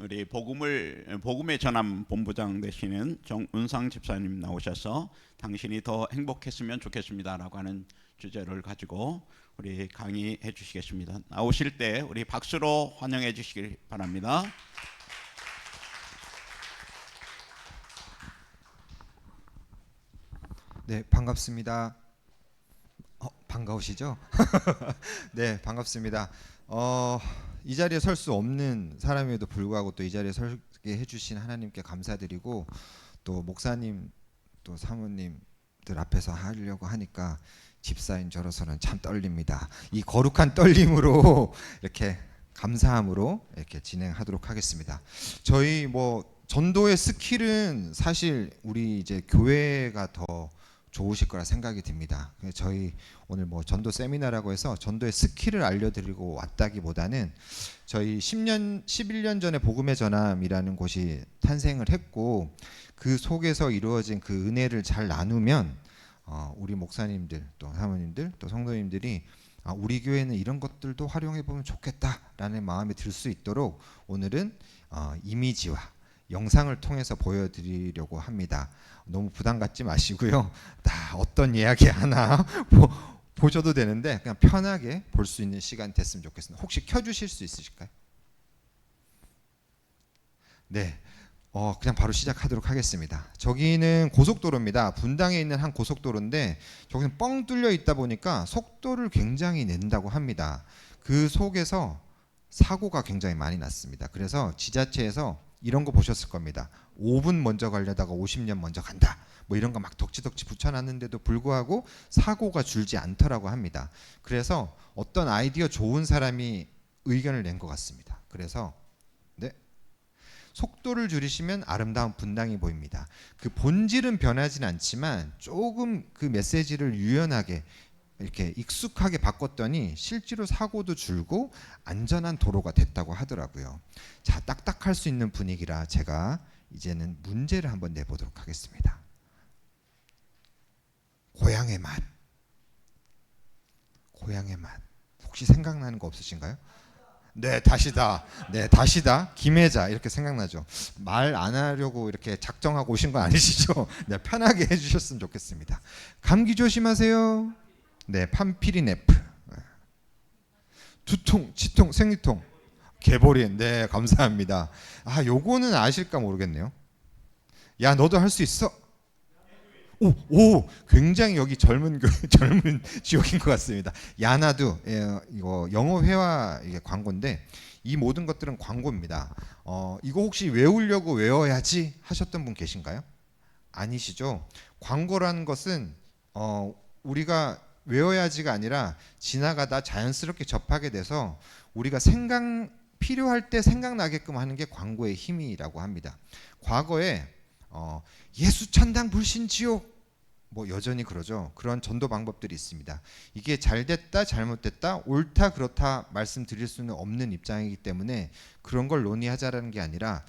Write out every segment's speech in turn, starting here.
우리 복음의 전함 본부장 되시는 정은상 집사님 나오셔서 당신이 더 행복했으면 좋겠습니다라고 하는 주제를 가지고 우리 강의해 주시겠습니다. 나오실 때 우리 박수로 환영해 주시길 바랍니다. 네, 반갑습니다. 반가우시죠? 네, 반갑습니다. 이 자리에 설 수 없는 사람에도 불구하고 또 이 자리에 설게 해주신 하나님께 감사드리고, 또 목사님 또 사모님들 앞에서 하려고 하니까 집사인 저로서는 참 떨립니다. 이 거룩한 떨림으로 이렇게 감사함으로 이렇게 진행하도록 하겠습니다. 저희 전도의 스킬은 사실 우리 이제 교회가 더 좋으실 거라 생각이 듭니다. 저희 오늘 전도 세미나라고 해서 전도의 스킬을 알려드리고 왔다기보다는 저희 11년 전에 복음의 전함이라는 곳이 탄생을 했고, 그 속에서 이루어진 그 은혜를 잘 나누면 우리 목사님들 또 사모님들 또 성도님들이 우리 교회는 이런 것들도 활용해 보면 좋겠다라는 마음이 들 수 있도록 오늘은 이미지와 영상을 통해서 보여드리려고 합니다. 너무 부담 갖지 마시고요. 다 어떤 이야기 하나 보셔도 되는데 그냥 편하게 볼 수 있는 시간 됐으면 좋겠습니다. 혹시 켜주실 수 있으실까요? 네, 그냥 바로 시작하도록 하겠습니다. 저기는 고속도로입니다. 분당에 있는 한 고속도로인데 저기는 뻥 뚫려 있다 보니까 속도를 굉장히 낸다고 합니다. 그 속에서 사고가 굉장히 많이 났습니다. 그래서 지자체에서 이런 거 보셨을 겁니다. 5분 먼저 가려다가 50년 먼저 간다. 이런 거 막 덕지덕지 붙여놨는데도 불구하고 사고가 줄지 않더라고 합니다. 그래서 어떤 아이디어 좋은 사람이 의견을 낸 것 같습니다. 그래서 네, 속도를 줄이시면 아름다운 분당이 보입니다. 그 본질은 변하진 않지만 조금 그 메시지를 유연하게 이렇게 익숙하게 바꿨더니 실제로 사고도 줄고 안전한 도로가 됐다고 하더라고요. 자, 딱딱할 수 있는 분위기라 제가 이제는 문제를 한번 내보도록 하겠습니다. 고향의 맛. 고향의 맛. 혹시 생각나는 거 없으신가요? 네, 다시다. 네, 다시다. 김혜자 이렇게 생각나죠. 말 안 하려고 이렇게 작정하고 오신 거 아니시죠? 네, 편하게 해주셨으면 좋겠습니다. 감기 조심하세요. 네, 판피리네프. 두통, 치통, 생리통, 개보린. 네, 감사합니다. 요거는 아실까 모르겠네요. 야, 너도 할 수 있어. 오, 굉장히 여기 젊은 지역인 것 같습니다. 야나두, 이거 영어 회화 이게 광고인데 이 모든 것들은 광고입니다. 이거 혹시 외우려고 외워야지 하셨던 분 계신가요? 아니시죠? 광고라는 것은 우리가 외워야지가 아니라 지나가다 자연스럽게 접하게 돼서 우리가 필요할 때 생각나게끔 하는 게 광고의 힘이라고 합니다. 과거에 예수 천당 불신 지옥 여전히 그러죠. 그런 전도 방법들이 있습니다. 이게 잘됐다 잘못됐다 옳다 그렇다 말씀드릴 수는 없는 입장이기 때문에 그런 걸 논의하자라는 게 아니라,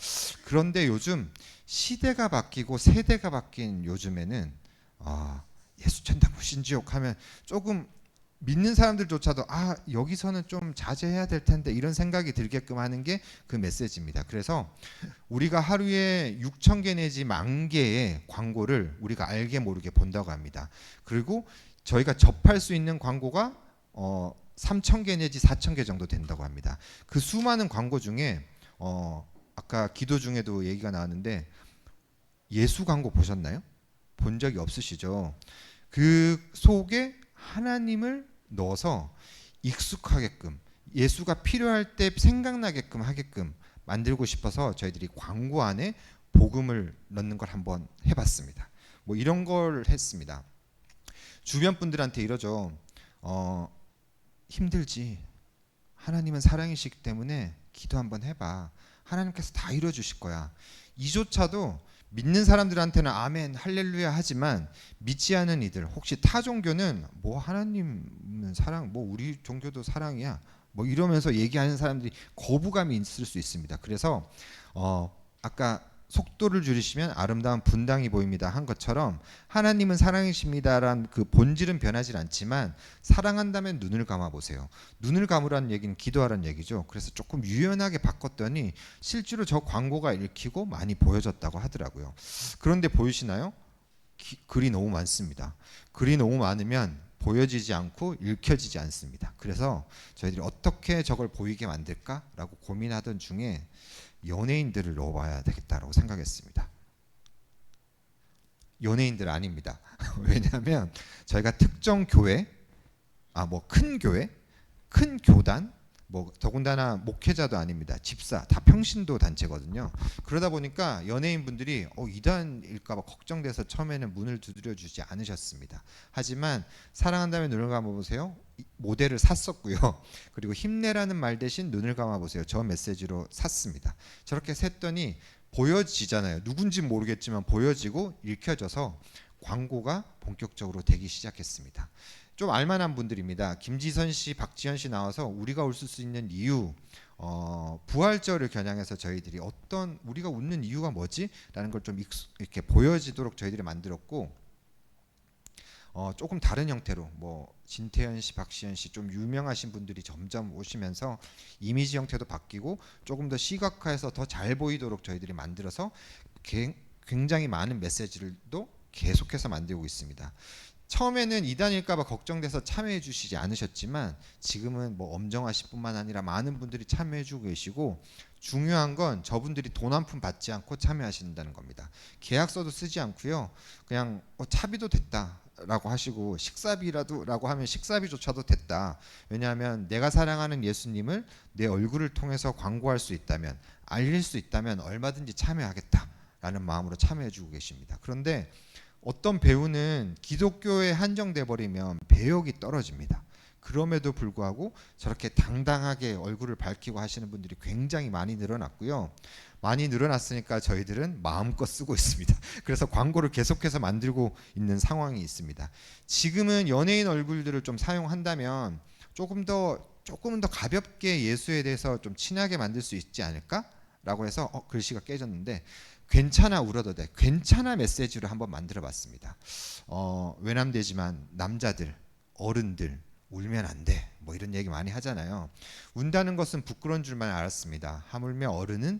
그런데 요즘 시대가 바뀌고 세대가 바뀐 요즘에는 예수 천당 불신 지옥 하면 조금 믿는 사람들조차도 여기서는 좀 자제해야 될 텐데 이런 생각이 들게끔 하는 게 그 메시지입니다. 그래서 우리가 하루에 6,000개 내지 10,000개의 광고를 우리가 알게 모르게 본다고 합니다. 그리고 저희가 접할 수 있는 광고가 3,000개 내지 4,000개 정도 된다고 합니다. 그 수많은 광고 중에 아까 기도 중에도 얘기가 나왔는데 예수 광고 보셨나요? 본 적이 없으시죠? 그 속에 하나님을 넣어서 익숙하게끔 예수가 필요할 때 생각나게끔 하게끔 만들고 싶어서 저희들이 광고 안에 복음을 넣는 걸 한번 해봤습니다. 이런 걸 했습니다. 주변 분들한테 이러죠. 힘들지. 하나님은 사랑이시기 때문에 기도 한번 해봐. 하나님께서 다 이루어주실 거야. 이조차도 믿는 사람들한테는 아멘 할렐루야 하지만 믿지 않은 이들, 혹시 타 종교는 하나님은 사랑, 우리 종교도 사랑이야 이러면서 얘기하는 사람들이 거부감이 있을 수 있습니다. 그래서 아까 속도를 줄이시면 아름다운 분당이 보입니다 한 것처럼 하나님은 사랑이십니다란 그 본질은 변하지 않지만 사랑한다면 눈을 감아 보세요. 눈을 감으라는 얘기는 기도하라는 얘기죠. 그래서 조금 유연하게 바꿨더니 실제로 저 광고가 읽히고 많이 보여졌다고 하더라고요. 그런데 보이시나요? 글이 너무 많습니다. 글이 너무 많으면 보여지지 않고 읽혀지지 않습니다. 그래서 저희들이 어떻게 저걸 보이게 만들까라고 고민하던 중에 연예인들을 넣어봐야 되겠다라고 생각했습니다. 연예인들 아닙니다. 왜냐하면 저희가 특정 교회, 뭐 큰 교회, 큰 교단, 뭐 더군다나 목회자도 아닙니다. 집사 다 평신도 단체거든요. 그러다 보니까 연예인분들이 이단일까봐 걱정돼서 처음에는 문을 두드려 주지 않으셨습니다. 하지만 사랑한다면 눈을 감아보세요. 모델을 샀었고요. 그리고 힘내라는 말 대신 눈을 감아보세요. 저 메시지로 샀습니다. 저렇게 샜더니 보여지잖아요. 누군지 모르겠지만 보여지고 읽혀져서 광고가 본격적으로 되기 시작했습니다. 좀 알만한 분들입니다. 김지선 씨, 박지현 씨 나와서 우리가 웃을 수 있는 이유, 부활절을 겨냥해서 저희들이 어떤 우리가 웃는 이유가 뭐지? 라는 걸 좀 이렇게 보여지도록 저희들이 만들었고 조금 다른 형태로 뭐 진태현 씨, 박시현 씨 좀 유명하신 분들이 점점 오시면서 이미지 형태도 바뀌고 조금 더 시각화해서 더 잘 보이도록 저희들이 만들어서 굉장히 많은 메시지를도 계속해서 만들고 있습니다. 처음에는 이단일까봐 걱정돼서 참여해 주시지 않으셨지만 지금은 뭐 엄정화 씨뿐만 아니라 많은 분들이 참여해 주고 계시고 중요한 건 저분들이 돈 한 푼 받지 않고 참여하신다는 겁니다. 계약서도 쓰지 않고요. 그냥 차비도 됐다라고 하시고 식사비라도라고 하면 식사비조차도 됐다. 왜냐하면 내가 사랑하는 예수님을 내 얼굴을 통해서 광고할 수 있다면 알릴 수 있다면 얼마든지 참여하겠다라는 마음으로 참여해 주고 계십니다. 그런데 어떤 배우는 기독교에 한정돼 버리면 배역이 떨어집니다. 그럼에도 불구하고 저렇게 당당하게 얼굴을 밝히고 하시는 분들이 굉장히 많이 늘어났고요. 많이 늘어났으니까 저희들은 마음껏 쓰고 있습니다. 그래서 광고를 계속해서 만들고 있는 상황이 있습니다. 지금은 연예인 얼굴들을 좀 사용한다면 조금 더 가볍게 예수에 대해서 좀 친하게 만들 수 있지 않을까라고 해서 글씨가 깨졌는데 괜찮아 울어도 돼. 괜찮아 메시지로 한번 만들어 봤습니다. 외람되지만 남자들, 어른들 울면 안 돼. 뭐 이런 얘기 많이 하잖아요. 운다는 것은 부끄러운 줄만 알았습니다. 하물며 어른은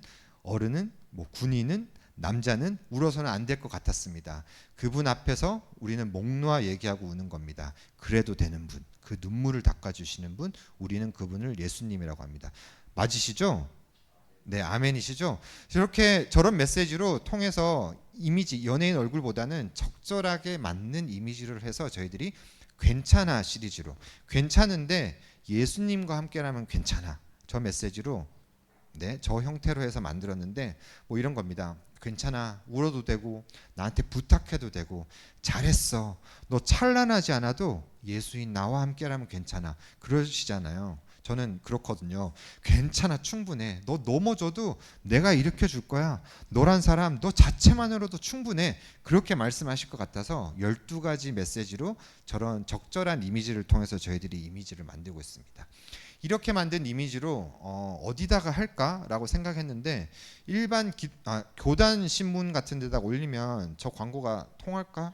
뭐 군인은 남자는 울어서는 안 될 것 같았습니다. 그분 앞에서 우리는 목 놓아 얘기하고 우는 겁니다. 그래도 되는 분, 그 눈물을 닦아주시는 분, 우리는 그분을 예수님이라고 합니다. 맞으시죠? 네, 아멘이시죠? 저런 메시지로 통해서 이미지, 연예인 얼굴보다는 적절하게 맞는 이미지를 해서 저희들이 괜찮아 시리즈로 괜찮은데 예수님과 함께라면 괜찮아 저 메시지로 저 형태로 해서 만들었는데 뭐 이런 겁니다. 괜찮아 울어도 되고 나한테 부탁해도 되고 잘했어 너 찬란하지 않아도 예수인 나와 함께라면 괜찮아 그러시잖아요. 저는 그렇거든요. 괜찮아 충분해 너 넘어져도 내가 일으켜 줄 거야 너란 사람 너 자체만으로도 충분해 그렇게 말씀하실 것 같아서 12가지 메시지로 저런 적절한 이미지를 통해서 저희들이 이미지를 만들고 있습니다. 이렇게 만든 이미지로 어디다가 할까라고 생각했는데 일반 교단 신문 같은 데다가 올리면 저 광고가 통할까?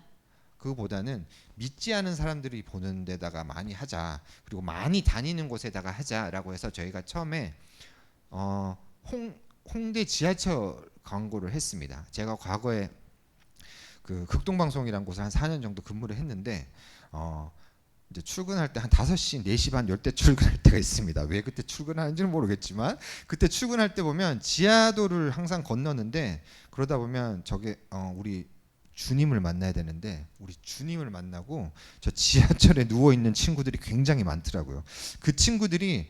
그거보다는 믿지 않은 사람들이 보는 데다가 많이 하자 그리고 많이 다니는 곳에다가 하자라고 해서 저희가 처음에 홍대 지하철 광고를 했습니다. 제가 과거에 그 극동방송이라는 곳에 한 4년 정도 근무를 했는데 이제 출근할 때 한 5시, 4시 반, 10대 출근할 때가 있습니다. 왜 그때 출근하는지는 모르겠지만 그때 출근할 때 보면 지하도를 항상 건너는데 그러다 보면 저게 우리 주님을 만나야 되는데 우리 주님을 만나고 저 지하철에 누워있는 친구들이 굉장히 많더라고요. 그 친구들이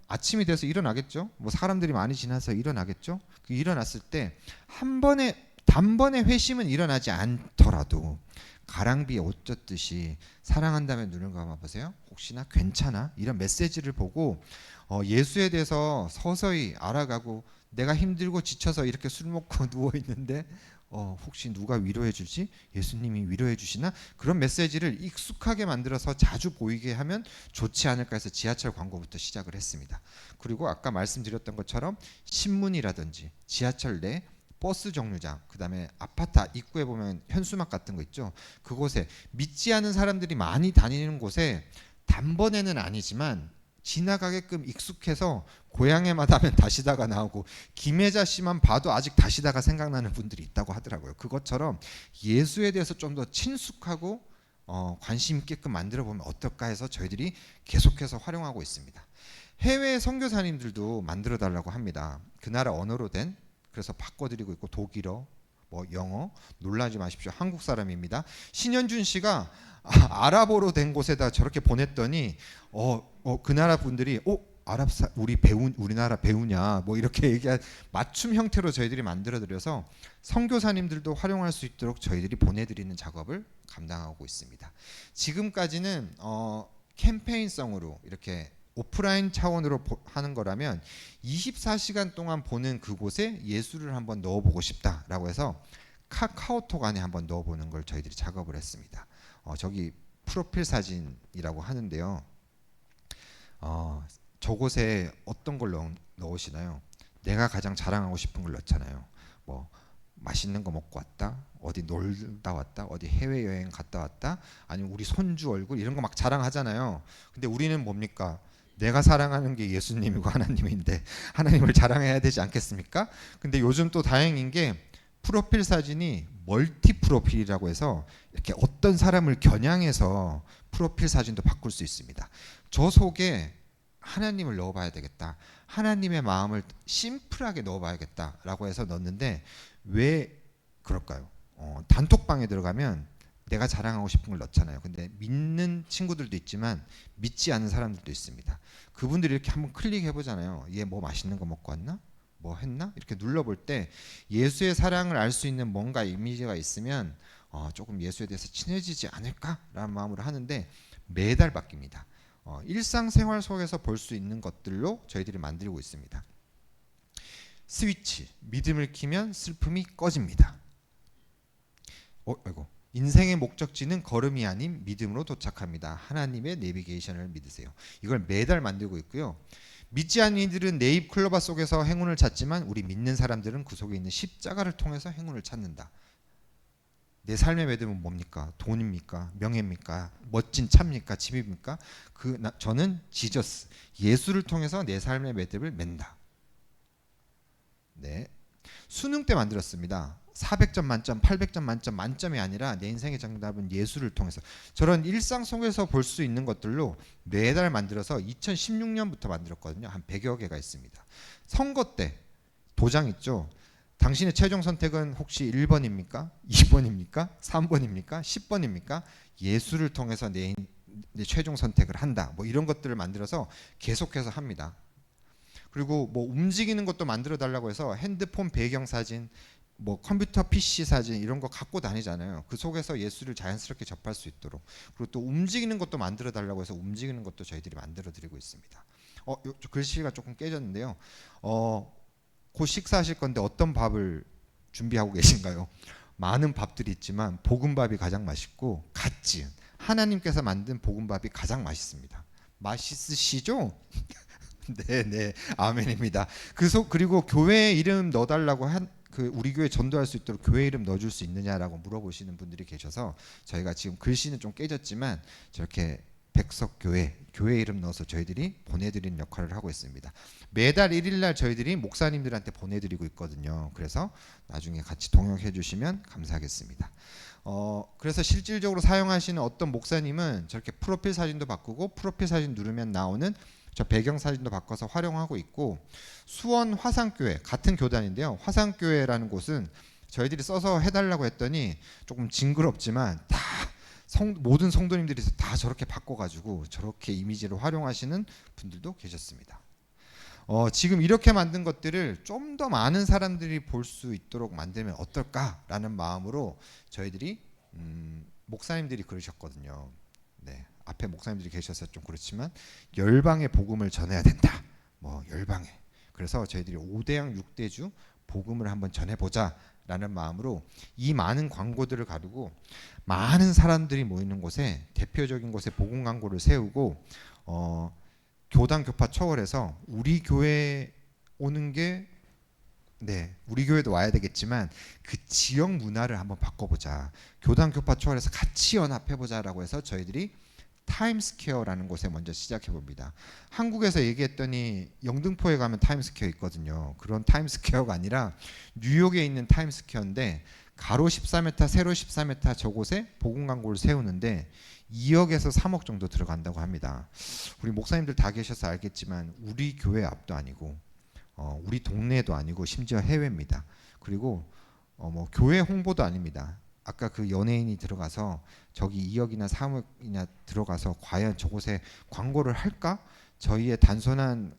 아침이 돼서 일어나겠죠. 뭐 사람들이 많이 지나서 일어나겠죠. 그 일어났을 때 단번에 회심은 일어나지 않더라도 가랑비에 옷 젖듯이 사랑한다면 눈을 감아보세요. 혹시나 괜찮아? 이런 메시지를 보고 예수에 대해서 서서히 알아가고 내가 힘들고 지쳐서 이렇게 술 먹고 누워있는데 혹시 누가 위로해 주지? 예수님이 위로해 주시나? 그런 메시지를 익숙하게 만들어서 자주 보이게 하면 좋지 않을까 해서 지하철 광고부터 시작을 했습니다. 그리고 아까 말씀드렸던 것처럼 신문이라든지 지하철 내 버스 정류장, 그다음에 아파트 입구에 보면 현수막 같은 거 있죠. 그곳에 믿지 않은 사람들이 많이 다니는 곳에 단번에는 아니지만 지나가게끔 익숙해서 고향에 마다면 다시다가 나오고 김혜자 씨만 봐도 아직 다시다가 생각나는 분들이 있다고 하더라고요. 그것처럼 예수에 대해서 좀 더 친숙하고 관심 있게끔 만들어 보면 어떨까 해서 저희들이 계속해서 활용하고 있습니다. 해외 선교사님들도 만들어 달라고 합니다. 그 나라 언어로 된, 그래서 바꿔드리고 있고 독일어, 뭐 영어, 놀라지 마십시오. 한국 사람입니다. 신현준 씨가 아랍어로 된 곳에다 저렇게 보냈더니 그 나라 분들이 우리나라 배우냐 뭐 이렇게 얘기한 맞춤 형태로 저희들이 만들어 드려서 선교사님들도 활용할 수 있도록 저희들이 보내드리는 작업을 감당하고 있습니다. 지금까지는 캠페인성으로 이렇게 오프라인 차원으로 하는 거라면 24시간 동안 보는 그곳에 예수를 한번 넣어보고 싶다라고 해서 카카오톡 안에 한번 넣어보는 걸 저희들이 작업을 했습니다. 저기 프로필 사진이라고 하는데요. 저곳에 어떤 걸 넣으시나요? 내가 가장 자랑하고 싶은 걸 넣잖아요. 뭐 맛있는 거 먹고 왔다, 어디 놀다 왔다, 어디 해외여행 갔다 왔다, 아니면 우리 손주 얼굴 이런 거 막 자랑하잖아요. 근데 우리는 뭡니까? 내가 사랑하는 게 예수님이고 하나님인데 하나님을 자랑해야 되지 않겠습니까? 근데 요즘 또 다행인 게 프로필 사진이 멀티 프로필이라고 해서 이렇게 어떤 사람을 겨냥해서 프로필 사진도 바꿀 수 있습니다. 저 속에 하나님을 넣어봐야 되겠다, 하나님의 마음을 심플하게 넣어봐야겠다라고 해서 넣었는데 왜 그럴까요? 단톡방에 들어가면 내가 자랑하고 싶은 걸 넣잖아요. 근데 믿는 친구들도 있지만 믿지 않는 사람들도 있습니다. 그분들이 이렇게 한번 클릭해 보잖아요. 얘 뭐 맛있는 거 먹고 왔나? 뭐 했나? 이렇게 눌러볼 때 예수의 사랑을 알 수 있는 뭔가 이미지가 있으면 조금 예수에 대해서 친해지지 않을까라는 마음으로 하는데 매달 바뀝니다. 일상생활 속에서 볼 수 있는 것들로 저희들이 만들고 있습니다. 스위치, 믿음을 키면 슬픔이 꺼집니다. 아이고. 인생의 목적지는 걸음이 아닌 믿음으로 도착합니다. 하나님의 내비게이션을 믿으세요. 이걸 매달 만들고 있고요. 믿지 않는 이들은 네잎 클로바 속에서 행운을 찾지만 우리 믿는 사람들은 그 속에 있는 십자가를 통해서 행운을 찾는다. 내 삶의 매듭은 뭡니까? 돈입니까? 명예입니까? 멋진 차입니까? 집입니까? 저는 지저스, 예수를 통해서 내 삶의 매듭을 맨다. 네, 수능 때 만들었습니다. 400점 만점, 800점 만점, 만점이 아니라 내 인생의 정답은 예수를 통해서, 저런 일상 속에서 볼 수 있는 것들로 매달 만들어서 2016년부터 만들었거든요. 한 100여 개가 있습니다. 선거 때 도장 있죠. 당신의 최종 선택은 혹시 1번입니까? 2번입니까? 3번입니까? 10번입니까? 예수를 통해서 내 최종 선택을 한다. 뭐 이런 것들을 만들어서 계속해서 합니다. 그리고 뭐 움직이는 것도 만들어 달라고 해서 핸드폰 배경 사진, 뭐 컴퓨터 PC 사진 이런 거 갖고 다니잖아요. 그 속에서 예수를 자연스럽게 접할 수 있도록. 그리고 또 움직이는 것도 만들어 달라고 해서 움직이는 것도 저희들이 만들어 드리고 있습니다. 글씨가 조금 깨졌는데요. 곧 식사하실 건데 어떤 밥을 준비하고 계신가요? 많은 밥들이 있지만 볶음밥이 가장 맛있고 갓 지은 하나님께서 만든 볶음밥이 가장 맛있습니다. 맛있으시죠? 네, 아멘입니다. 그리고 교회 이름 넣어달라고 우리 교회 전도할 수 있도록 교회 이름 넣어줄 수 있느냐라고 물어보시는 분들이 계셔서 저희가 지금 글씨는 좀 깨졌지만 저렇게 백석교회 교회 이름 넣어서 저희들이 보내드리는 역할을 하고 있습니다. 매달 1일날 저희들이 목사님들한테 보내드리고 있거든요. 그래서 나중에 같이 동역해 주시면 감사하겠습니다. 그래서 실질적으로 사용하시는 어떤 목사님은 저렇게 프로필 사진도 바꾸고 프로필 사진 누르면 나오는 저 배경 사진도 바꿔서 활용하고 있고, 수원 화상교회 같은 교단인데요. 화상교회라는 곳은 저희들이 써서 해달라고 했더니 조금 징그럽지만 다 모든 성도님들이 다 저렇게 바꿔가지고 저렇게 이미지를 활용하시는 분들도 계셨습니다. 지금 이렇게 만든 것들을 좀 더 많은 사람들이 볼 수 있도록 만들면 어떨까라는 마음으로 저희들이 목사님들이 그러셨거든요. 네, 앞에 목사님들이 계셔서 좀 그렇지만 열방의 복음을 전해야 된다. 뭐 열방에. 그래서 저희들이 5대양 6대주 복음을 한번 전해보자라는 마음으로 이 많은 광고들을 가두고 많은 사람들이 모이는 곳에 대표적인 곳에 복음 광고를 세우고 교단 교파 초월해서 우리 교회 오는 게 네, 우리 교회도 와야 되겠지만 그 지역 문화를 한번 바꿔보자. 교단 교파 초월해서 같이 연합해보자라고 해서 저희들이 타임스퀘어라는 곳에 먼저 시작해 봅니다. 한국에서 얘기했더니 영등포에 가면 타임스퀘어 있거든요. 그런 타임스퀘어가 아니라 뉴욕에 있는 타임스퀘어인데 가로 14m, 세로 14m 저곳에 복음 광고를 세우는데 2억에서 3억 정도 들어간다고 합니다. 우리 목사님들 다 계셔서 알겠지만 우리 교회 앞도 아니고 우리 동네도 아니고 심지어 해외입니다. 그리고 뭐 교회 홍보도 아닙니다. 아까 그 연예인이 들어가서 저기 2억이나 3억이나 들어가서 과연 저곳에 광고를 할까? 저희의 단순한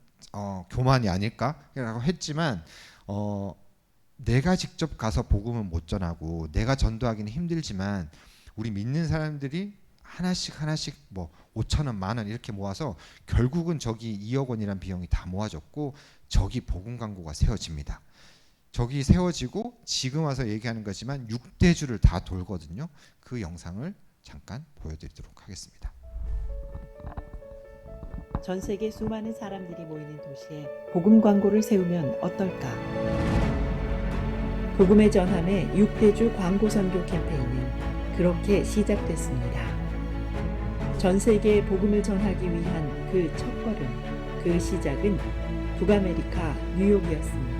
교만이 아닐까라고 했지만 내가 직접 가서 복음은 못 전하고 내가 전도하기는 힘들지만 우리 믿는 사람들이 하나씩 뭐 5천 원, 만 원 이렇게 모아서 결국은 저기 2억 원이란 비용이 다 모아졌고 저기 복음 광고가 세워집니다. 저기 세워지고 지금 와서 얘기하는 거지만 6대주를 다 돌거든요. 그 영상을 잠깐 보여드리도록 하겠습니다. 전 세계 수많은 사람들이 모이는 도시에 복음 광고를 세우면 어떨까? 복음의 전함의 6대주 광고 선교 캠페인은 그렇게 시작됐습니다. 전 세계에 복음을 전하기 위한 그 첫걸음, 그 시작은 북아메리카 뉴욕이었습니다.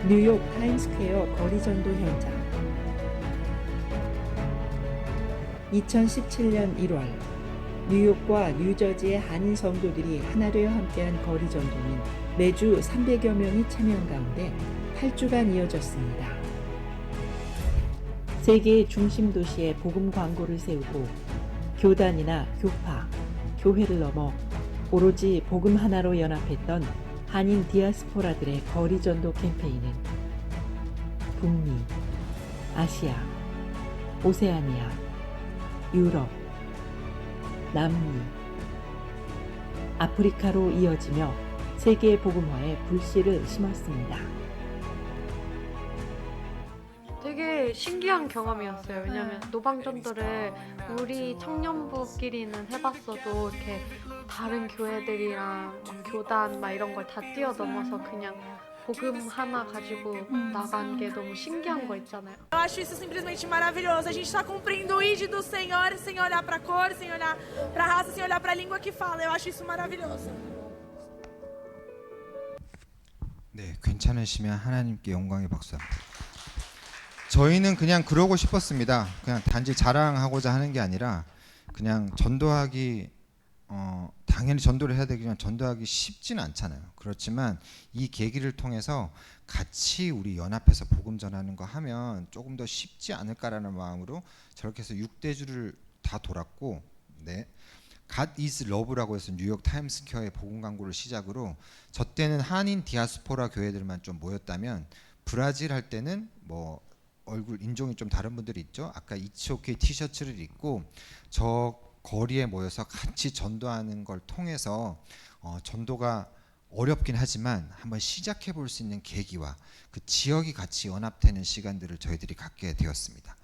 뉴욕 타임스퀘어 거리 전도 현장. 2017년 1월 뉴욕과 뉴저지의 한인 성도들이 하나 되어 함께한 거리 전도는 매주 300여 명이 참여한 가운데 8주간 이어졌습니다. 세계의 중심 도시에 복음 광고를 세우고 교단이나 교파, 교회를 넘어 오로지 복음 하나로 연합했던 한인 디아스포라들의 거리 전도 캠페인은 북미, 아시아, 오세아니아, 유럽, 남미, 아프리카로 이어지며 세계 복음화에 불씨를 심었습니다. 되게 신기한 경험이었어요. 왜냐면 노방전도를 우리 청년부끼리는 해봤어도 이렇게 다른 교회들이랑 막 교단 막 이런 걸 다 뛰어넘어서 그냥 복음 하나 가지고 나간 게 너무 신기한 거 있잖아요. Eu acho isso simplesmente maravilhoso. A gente está cumprindo o ID do Senhor sem olhar para a cor, sem olhar para a raça, sem olhar para a língua que fala. Eu acho isso maravilhoso. 네, 괜찮으시면 하나님께 영광의 박수합니다. 저희는 그냥 그러고 싶었습니다. 그냥 단지 자랑하고자 하는 게 아니라 그냥 전도하기 당연히 전도를 해야 되지만 전도하기 쉽지는 않잖아요. 그렇지만 이 계기를 통해서 같이 우리 연합해서 복음 전하는 거 하면 조금 더 쉽지 않을까라는 마음으로 저렇게 해서 6대주를 다 돌았고, 네. God is Love라고 해서 뉴욕 타임스퀘어의 복음 광고를 시작으로 저 때는 한인 디아스포라 교회들만 좀 모였다면 브라질 할 때는 뭐 얼굴 인종이 좀 다른 분들이 있죠. 아까 이치오케이 티셔츠를 입고 저 거리에 모여서 같이 전도하는 걸 통해서 전도가 어렵긴 하지만 한번 시작해 볼 수 있는 계기와 그 지역이 같이 연합되는 시간들을 저희들이 갖게 되었습니다.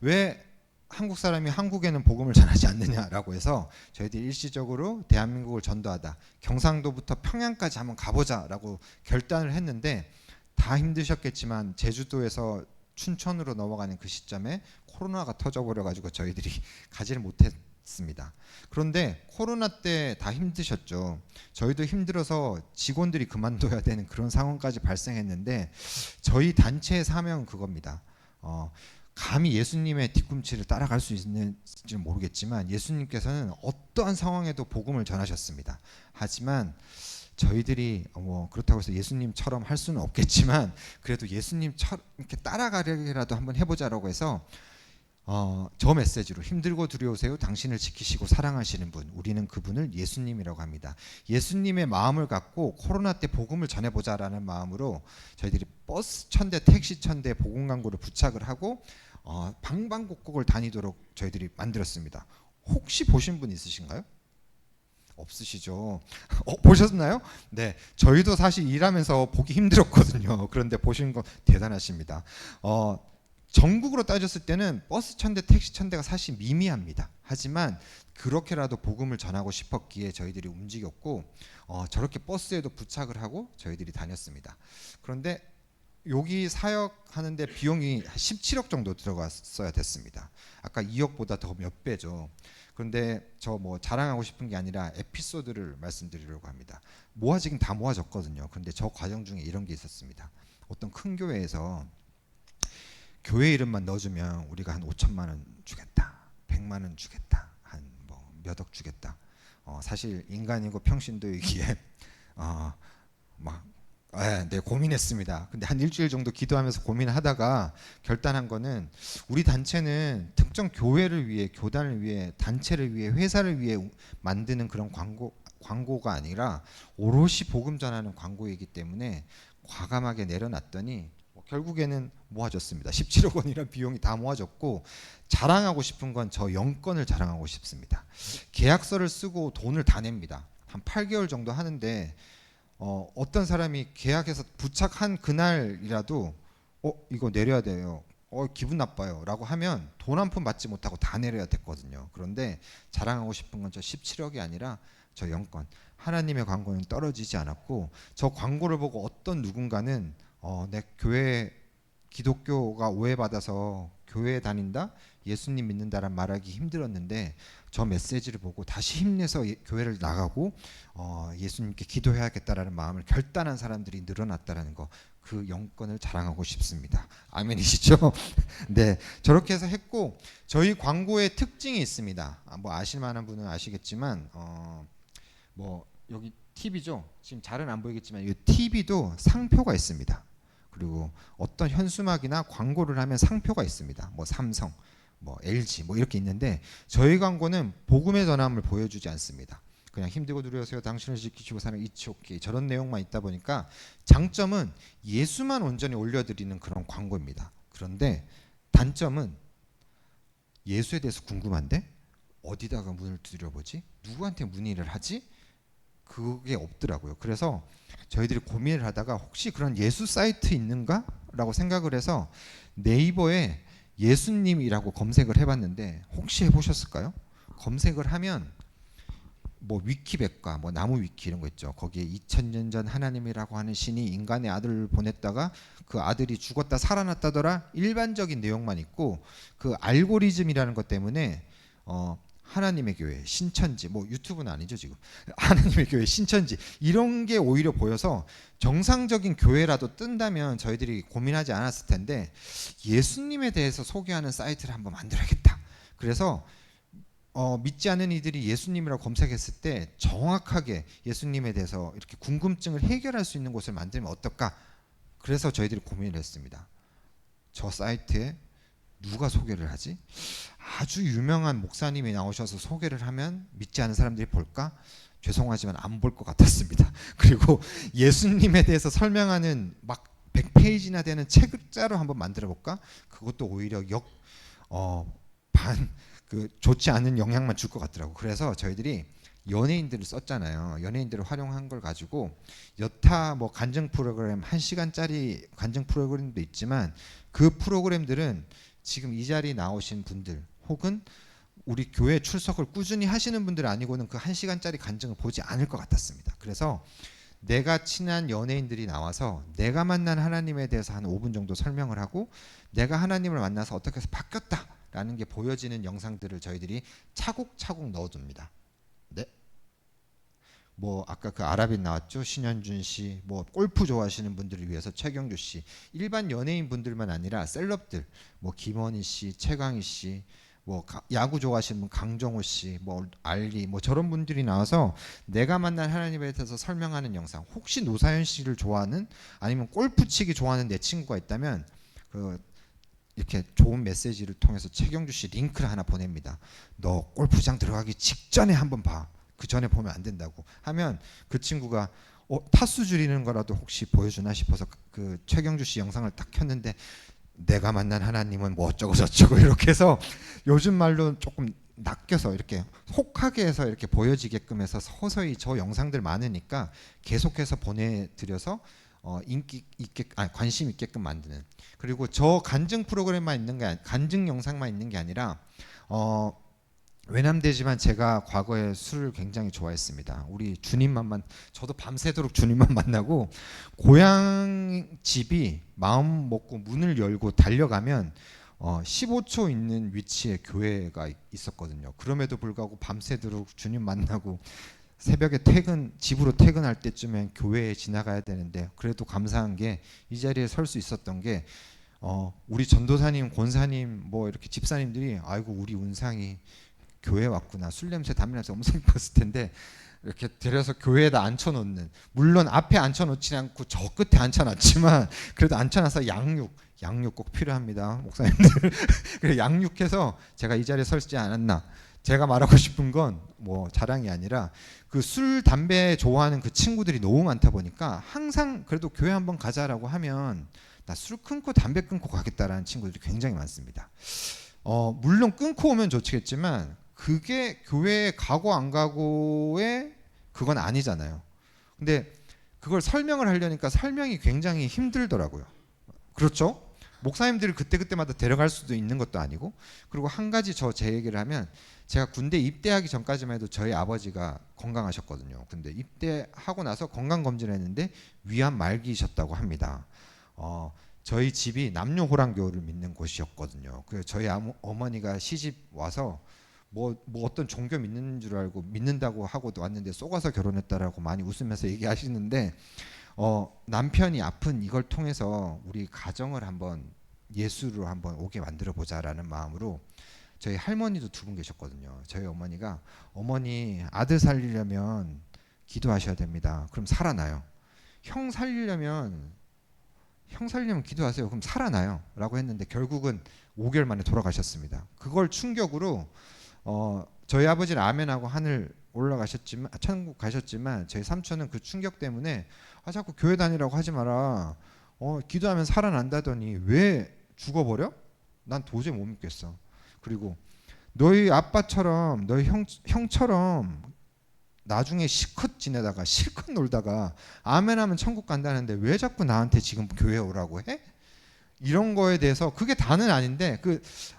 왜 한국 사람이 한국에는 복음을 전하지 않느냐라고 해서 저희들이 일시적으로 대한민국을 전도하다 경상도부터 평양까지 한번 가보자라고 결단을 했는데 다 힘드셨겠지만 제주도에서 춘천으로 넘어가는 그 시점에 코로나가 터져버려 가지고 저희들이 가지를 못했습니다. 그런데 코로나 때 다 힘드셨죠. 저희도 힘들어서 직원들이 그만둬야 되는 그런 상황까지 발생했는데 저희 단체의 사명은 그겁니다. 감히 예수님의 뒤꿈치를 따라갈 수 있는지는 모르겠지만 예수님께서는 어떠한 상황에도 복음을 전하셨습니다. 하지만 저희들이 그렇다고 해서 예수님처럼 할 수는 없겠지만 그래도 예수님처럼 이렇게 따라가려고 한번 해보자라고 해서 저 메시지로 힘들고 두려우세요 당신을 지키시고 사랑하시는 분, 우리는 그분을 예수님이라고 합니다. 예수님의 마음을 갖고 코로나 때 복음을 전해보자라는 마음으로 저희들이 버스 1000대 택시 1000대 복음 광고를 부착을 하고 방방곡곡을 다니도록 저희들이 만들었습니다. 혹시 보신 분 있으신가요? 없으시죠? 보셨나요? 네, 저희도 사실 일하면서 보기 힘들었거든요. 그런데 보신 거 대단하십니다. 전국으로 따졌을 때는 버스 1000대, 택시 1000대가 사실 미미합니다. 하지만 그렇게라도 복음을 전하고 싶었기에 저희들이 움직였고 저렇게 버스에도 부착을 하고 저희들이 다녔습니다. 그런데 여기 사역하는데 비용이 17억 정도 들어갔어야 됐습니다. 아까 2억보다 더 몇 배죠. 그런데 저 뭐 자랑하고 싶은 게 아니라 에피소드를 말씀드리려고 합니다. 모아지긴 다 모아졌거든요. 그런데 저 과정 중에 이런 게 있었습니다. 어떤 큰 교회에서 교회 이름만 넣어주면 우리가 한 5천만 원 주겠다, 100만 원 주겠다, 한 뭐 몇 억 주겠다. 사실 인간이고 평신도이기에 네, 고민했습니다. 근데 한 일주일 정도 기도하면서 고민하다가 결단한 거는 우리 단체는 특정 교회를 위해, 교단을 위해, 단체를 위해, 회사를 위해 만드는 그런 광고가 아니라 오롯이 복음 전하는 광고이기 때문에 과감하게 내려놨더니 결국에는 모아졌습니다. 17억 원이란 비용이 다 모아졌고, 자랑하고 싶은 건 저 영권을 자랑하고 싶습니다. 계약서를 쓰고 돈을 다 냅니다. 한 8개월 정도 하는데 어떤 사람이 계약해서 부착한 그날이라도 이거 내려야 돼요, 기분 나빠요 라고 하면 돈 한 푼 받지 못하고 다 내려야 됐거든요. 그런데 자랑하고 싶은 건 저 17억이 아니라 저 영권, 하나님의 광고는 떨어지지 않았고, 저 광고를 보고 어떤 누군가는 내 교회 기독교가 오해받아서 교회에 다닌다, 예수님 믿는다란 말하기 힘들었는데 저 메시지를 보고 다시 힘내서 교회를 나가고 예수님께 기도해야겠다라는 마음을 결단한 사람들이 늘어났다라는 거, 그 영권을 자랑하고 싶습니다. 아멘이시죠? 네, 저렇게 해서 했고, 저희 광고의 특징이 있습니다. 뭐 아실 만한 분은 아시겠지만 뭐 여기 TV죠. 지금 잘은 안 보이겠지만 이 TV도 상표가 있습니다. 그리고 어떤 현수막이나 광고를 하면 상표가 있습니다. 뭐 삼성, 뭐 LG 뭐 이렇게 있는데, 저희 광고는 복음의 전함을 보여주지 않습니다. 그냥 힘들고 두려우세요, 당신을 지키시고 사는 이치오케이, 저런 내용만 있다 보니까 장점은 예수만 온전히 올려드리는 그런 광고입니다. 그런데 단점은 예수에 대해서 궁금한데 어디다가 문을 두드려보지? 누구한테 문의를 하지? 그게 없더라고요. 그래서 저희들이 고민을 하다가 혹시 그런 예수 사이트 있는가? 라고 생각을 해서 네이버에 예수님이라고 검색을 해봤는데, 혹시 해보셨을까요? 검색을 하면 뭐 위키백과, 뭐 나무 위키 이런 거 있죠. 거기에 2000년 전 하나님이라고 하는 신이 인간의 아들을 보냈다가 그 아들이 죽었다 살아났다더라, 일반적인 내용만 있고, 그 알고리즘이라는 것 때문에 하나님의 교회, 신천지, 뭐 유튜브는 아니죠 지금, 하나님의 교회, 신천지 이런 게 오히려 보여서 정상적인 교회라도 뜬다면 저희들이 고민하지 않았을 텐데, 예수님에 대해서 소개하는 사이트를 한번 만들어야겠다. 그래서 믿지 않는 이들이 예수님이라고 검색했을 때 정확하게 예수님에 대해서 이렇게 궁금증을 해결할 수 있는 곳을 만들면 어떨까. 그래서 저희들이 고민을 했습니다. 저 사이트에 누가 소개를 하지? 아주 유명한 목사님이 나오셔서 소개를 하면 믿지 않는 사람들이 볼까? 죄송하지만 안 볼 것 같았습니다. 그리고 예수님에 대해서 설명하는 막 100페이지나 되는 책자로 한번 만들어 볼까? 그것도 오히려 좋지 않은 영향만 줄 것 같더라고. 그래서 저희들이 연예인들을 썼잖아요. 연예인들을 활용한 걸 가지고 여타 뭐 간증 프로그램 1시간짜리 간증 프로그램도 있지만, 그 프로그램들은 지금 이 자리에 나오신 분들 혹은 우리 교회 출석을 꾸준히 하시는 분들 아니고는 그 1시간짜리 간증을 보지 않을 것 같았습니다. 그래서 내가 친한 연예인들이 나와서 내가 만난 하나님에 대해서 한 5분 정도 설명을 하고, 내가 하나님을 만나서 어떻게 해서 바뀌었다라는 게 보여지는 영상들을 저희들이 차곡차곡 넣어둡니다. 네. 뭐 아까 그 아랍인 나왔죠, 신현준 씨, 뭐 골프 좋아하시는 분들을 위해서 최경주 씨, 일반 연예인 분들만 아니라 셀럽들, 뭐 김원희 씨, 최강희 씨, 뭐 야구 좋아하시는 분 강정호 씨, 뭐 알리, 뭐 저런 분들이 나와서 내가 만난 하나님에 대해서 설명하는 영상. 혹시 노사연 씨를 좋아하는, 아니면 골프 치기 좋아하는 내 친구가 있다면 이렇게 좋은 메시지를 통해서 최경주 씨 링크를 하나 보냅니다. 너 골프장 들어가기 직전에 한번 봐. 그 전에 보면 안 된다고 하면 그 친구가 타수 줄이는 거라도 혹시 보여주나 싶어서 그 최경주 씨 영상을 딱 켰는데, 내가 만난 하나님은 뭐 어쩌고 저쩌고 이렇게 해서 요즘 말로 조금 낚여서 이렇게 혹하게 해서 이렇게 보여지게끔 해서 서서히 저 영상들 많으니까 계속해서 보내드려서 인기 있게 관심 있게끔 만드는. 그리고 저 간증 프로그램만 있는 게 간증 영상만 있는 게 아니라 외남되지만 제가 과거에 술을 굉장히 좋아했습니다. 우리 주님만 저도 밤새도록 주님만 만나고 고향 집이 마음 먹고 문을 열고 달려가면 15초 있는 위치에 교회가 있었거든요. 그럼에도 불구하고 밤새도록 주님 만나고 새벽에 집으로 퇴근할 때쯤엔 교회에 지나가야 되는데 그래도 감사한 게 이 자리에 설 수 있었던 게 우리 전도사님, 권사님 뭐 이렇게 집사님들이 아이고 우리 운상이 교회 왔구나. 술 냄새, 담배 냄새 엄청 났을 텐데 이렇게 데려서 교회에다 앉혀놓는. 물론 앞에 앉혀놓지 않고 저 끝에 앉혀놨지만 그래도 앉혀놔서 양육 꼭 필요합니다, 목사님들. 그래 양육해서 제가 이 자리에 설지 않았나. 제가 말하고 싶은 건 뭐 자랑이 아니라 그 술, 담배 좋아하는 그 친구들이 너무 많다 보니까 항상 그래도 교회 한번 가자라고 하면 나 술 끊고 담배 끊고 가겠다라는 친구들이 굉장히 많습니다. 물론 끊고 오면 좋겠지만 그게 교회에 가고 안 가고의 그건 아니잖아요. 근데 그걸 설명을 하려니까 설명이 굉장히 힘들더라고요. 그렇죠? 목사님들을 그때그때마다 데려갈 수도 있는 것도 아니고. 그리고 한 가지 제 얘기를 하면 제가 군대 입대하기 전까지만 해도 저희 아버지가 건강하셨거든요. 근데 입대하고 나서 건강검진을 했는데 위암 말기셨다고 합니다. 저희 집이 남녀호랑교를 믿는 곳이었거든요. 그래서 저희 어머니가 시집 와서 뭐 어떤 종교 믿는 줄 알고 믿는다고 하고 왔는데 속아서 결혼했다라고 많이 웃으면서 얘기하시는데 남편이 아픈 이걸 통해서 우리 가정을 한번 예수로 한번 오게 만들어 보자라는 마음으로 저희 할머니도 두 분 계셨거든요. 저희 어머니가 어머니 아들 살리려면 기도하셔야 됩니다. 그럼 살아나요. 형 살리려면 기도하세요. 그럼 살아나요. 라고 했는데 결국은 5개월 만에 돌아가셨습니다. 그걸 충격으로 저희 아버지는 아멘하고 하늘 올라가셨지만 천국 가셨지만 저희 삼촌은 그 충격 때문에 자꾸 교회 다니라고 하지 마라. 기도하면 살아난다더니 왜 죽어버려? 난 도저히 못 믿겠어. 그리고 너희 아빠처럼 너희 형처럼 나중에 실컷 지내다가 실컷 놀다가 아멘하면 천국 간다는데 왜 자꾸 나한테 지금 교회 오라고 해? 이런 거에 대해서 그게 다는 아닌데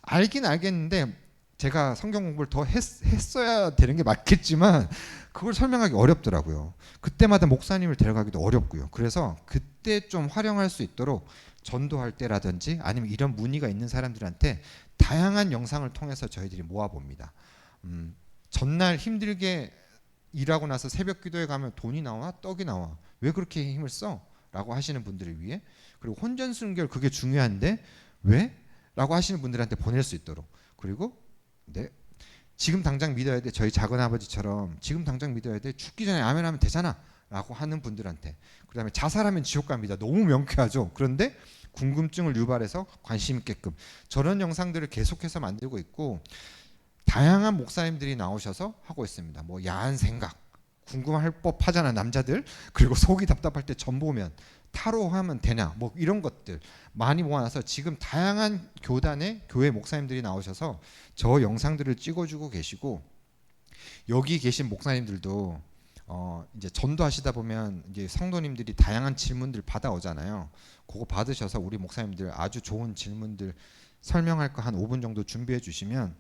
알긴 알겠는데 제가 성경 공부를 더 했어야 되는 게 맞겠지만 그걸 설명하기 어렵더라고요. 그때마다 목사님을 데려가기도 어렵고요. 그래서 그때 좀 활용할 수 있도록 전도할 때라든지 아니면 이런 문의가 있는 사람들한테 다양한 영상을 통해서 저희들이 모아봅니다. 전날 힘들게 일하고 나서 새벽 기도에 가면 돈이 나와? 떡이 나와? 왜 그렇게 힘을 써? 라고 하시는 분들을 위해. 그리고 혼전순결 그게 중요한데 왜? 라고 하시는 분들한테 보낼 수 있도록. 그리고 지금 당장 믿어야 돼. 저희 작은아버지처럼 지금 당장 믿어야 돼. 죽기 전에 아멘하면 되잖아 라고 하는 분들한테. 그 다음에 자살하면 지옥 갑니다. 너무 명쾌하죠. 그런데 궁금증을 유발해서 관심 있게끔 저런 영상들을 계속해서 만들고 있고 다양한 목사님들이 나오셔서 하고 있습니다. 뭐 야한 생각 궁금할 법하잖아 남자들. 그리고 속이 답답할 때 전 보면 타로하면 되냐 뭐 이런 것들 많이 모아놔서 지금 다양한 교단의 교회 목사님들이 나오셔서 저 영상들을 찍어주고 계시고 여기 계신 목사님들도 이제 전도하시다 보면 이제 성도님들이 다양한 질문들 받아오잖아요. 그거 받으셔서 우리 목사님들 아주 좋은 질문들 설명할 거 한 5분 정도 준비해 주시면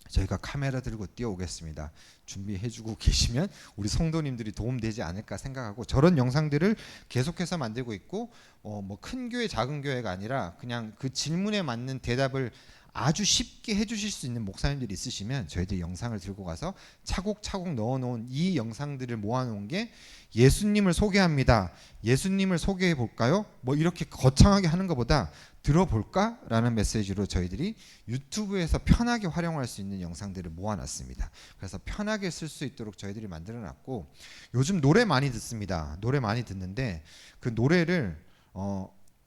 저희가 카메라 들고 뛰어오겠습니다. 준비해주고 계시면 우리 성도님들이 도움되지 않을까 생각하고 저런 영상들을 계속해서 만들고 있고 뭐 큰 교회 작은 교회가 아니라 그냥 그 질문에 맞는 대답을 아주 쉽게 해주실 수 있는 목사님들이 있으시면 저희들이 영상을 들고 가서 차곡차곡 넣어놓은 이 영상들을 모아놓은 게 예수님을 소개합니다. 예수님을 소개해 볼까요? 뭐 이렇게 거창하게 하는 것보다 들어볼까라는 메시지로 저희들이 유튜브에서 편하게 활용할 수 있는 영상들을 모아놨습니다. 그래서 편하게 쓸 수 있도록 저희들이 만들어놨고 요즘 노래 많이 듣습니다. 노래 많이 듣는데 그 노래를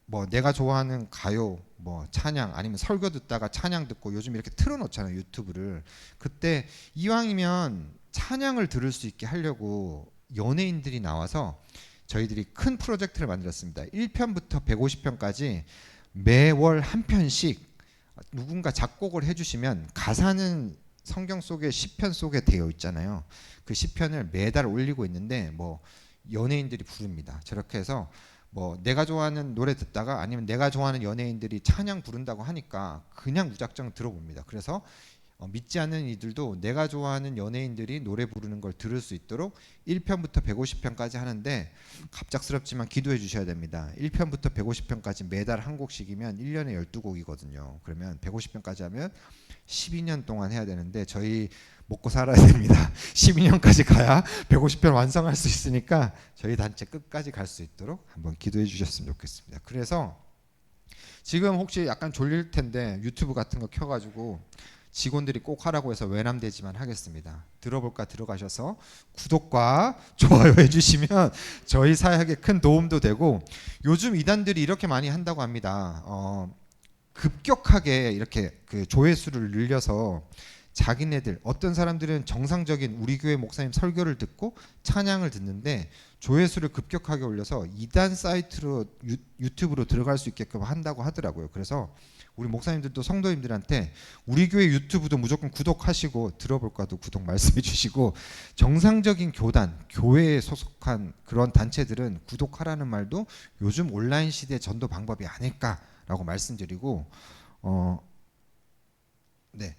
뭐 내가 좋아하는 가요, 뭐 찬양 아니면 설교 듣다가 찬양 듣고 요즘 이렇게 틀어놓잖아요 유튜브를. 그때 이왕이면 찬양을 들을 수 있게 하려고 연예인들이 나와서 저희들이 큰 프로젝트를 만들었습니다. 1편부터 150편까지 매월 한 편씩 누군가 작곡을 해주시면 가사는 성경 속에 시편 속에 되어 있잖아요. 그 시편을 매달 올리고 있는데 뭐 연예인들이 부릅니다. 저렇게 해서 뭐 내가 좋아하는 노래 듣다가 아니면 내가 좋아하는 연예인들이 찬양 부른다고 하니까 그냥 무작정 들어봅니다. 그래서 믿지 않는 이들도 내가 좋아하는 연예인들이 노래 부르는 걸 들을 수 있도록 1편부터 150편까지 하는데 갑작스럽지만 기도해 주셔야 됩니다. 1편부터 150편까지 매달 한 곡씩이면 1년에 12곡이거든요. 그러면 150편까지 하면 12년 동안 해야 되는데 저희 먹고 살아야 됩니다. 12년까지 가야 150편 완성할 수 있으니까 저희 단체 끝까지 갈 수 있도록 한번 기도해 주셨으면 좋겠습니다. 그래서 지금 혹시 약간 졸릴 텐데 유튜브 같은 거 켜가지고 직원들이 꼭 하라고 해서 외람되지만 하겠습니다. 들어볼까 들어가셔서 구독과 좋아요 해주시면 저희 사역에 큰 도움도 되고 요즘 이단들이 이렇게 많이 한다고 합니다. 급격하게 이렇게 그 조회수를 늘려서 자기네들 어떤 사람들은 정상적인 우리 교회 목사님 설교를 듣고 찬양을 듣는데 조회수를 급격하게 올려서 이단 사이트로 유튜브로 들어갈 수 있게끔 한다고 하더라고요. 그래서 우리 목사님들도 성도님들한테 우리 교회 유튜브도 무조건 구독하시고 들어볼까도 구독 말씀해 주시고 정상적인 교단, 교회에 소속한 그런 단체들은 구독하라는 말도 요즘 온라인 시대 전도 방법이 아닐까라고 말씀드리고 네.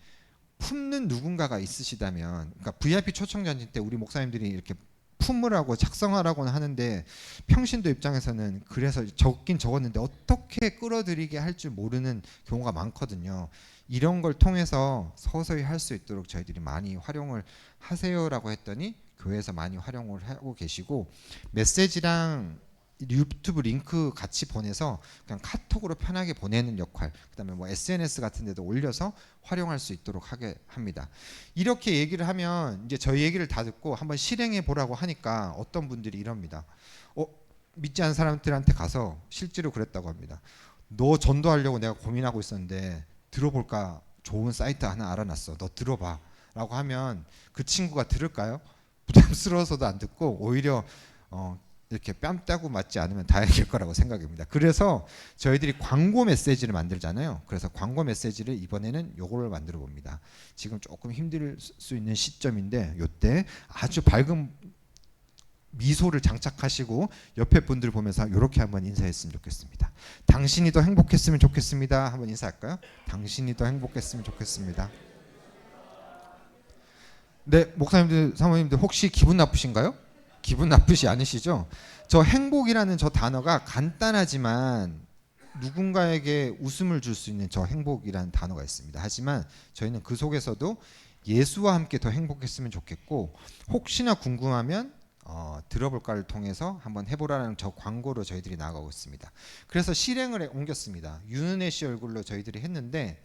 품는 누군가가 있으시다면 그러니까 VIP 초청잔치 때 우리 목사님들이 이렇게 품으라고 작성하라고는 하는데 평신도 입장에서는 그래서 적긴 적었는데 어떻게 끌어들이게 할 줄 모르는 경우가 많거든요. 이런 걸 통해서 서서히 할 수 있도록 저희들이 많이 활용을 하세요라고 했더니 교회에서 많이 활용을 하고 계시고 메시지랑 유튜브 링크 같이 보내서 그냥 카톡으로 편하게 보내는 역할, 그다음에 뭐 SNS 같은 데도 올려서 활용할 수 있도록 하게 합니다. 이렇게 얘기를 하면 이제 저희 얘기를 다 듣고 한번 실행해 보라고 하니까 어떤 분들이 이럽니다. 믿지 않는 사람들한테 가서 실제로 그랬다고 합니다. 너 전도하려고 내가 고민하고 있었는데 들어볼까 좋은 사이트 하나 알아놨어. 너 들어봐 라고 하면 그 친구가 들을까요? 부담스러워서도 안 듣고 오히려 이렇게 뺨 따고 맞지 않으면 다행일 거라고 생각합니다. 그래서 저희들이 광고 메시지를 만들잖아요. 그래서 광고 메시지를 이번에는 요거를 만들어 봅니다. 지금 조금 힘들 수 있는 시점인데 요때 아주 밝은 미소를 장착하시고 옆에 분들 보면서 이렇게 한번 인사했으면 좋겠습니다. 당신이 더 행복했으면 좋겠습니다. 한번 인사할까요? 당신이 더 행복했으면 좋겠습니다. 네, 목사님들, 사모님들 혹시 기분 나쁘신가요? 기분 나쁘지 않으시죠? 저 행복이라는 저 단어가 간단하지만 누군가에게 웃음을 줄 수 있는 저 행복이라는 단어가 있습니다. 하지만 저희는 그 속에서도 예수와 함께 더 행복했으면 좋겠고 혹시나 궁금하면 들어볼까를 통해서 한번 해보라는 저 광고로 저희들이 나가고 있습니다. 그래서 실행을 옮겼습니다. 윤은혜 씨 얼굴로 저희들이 했는데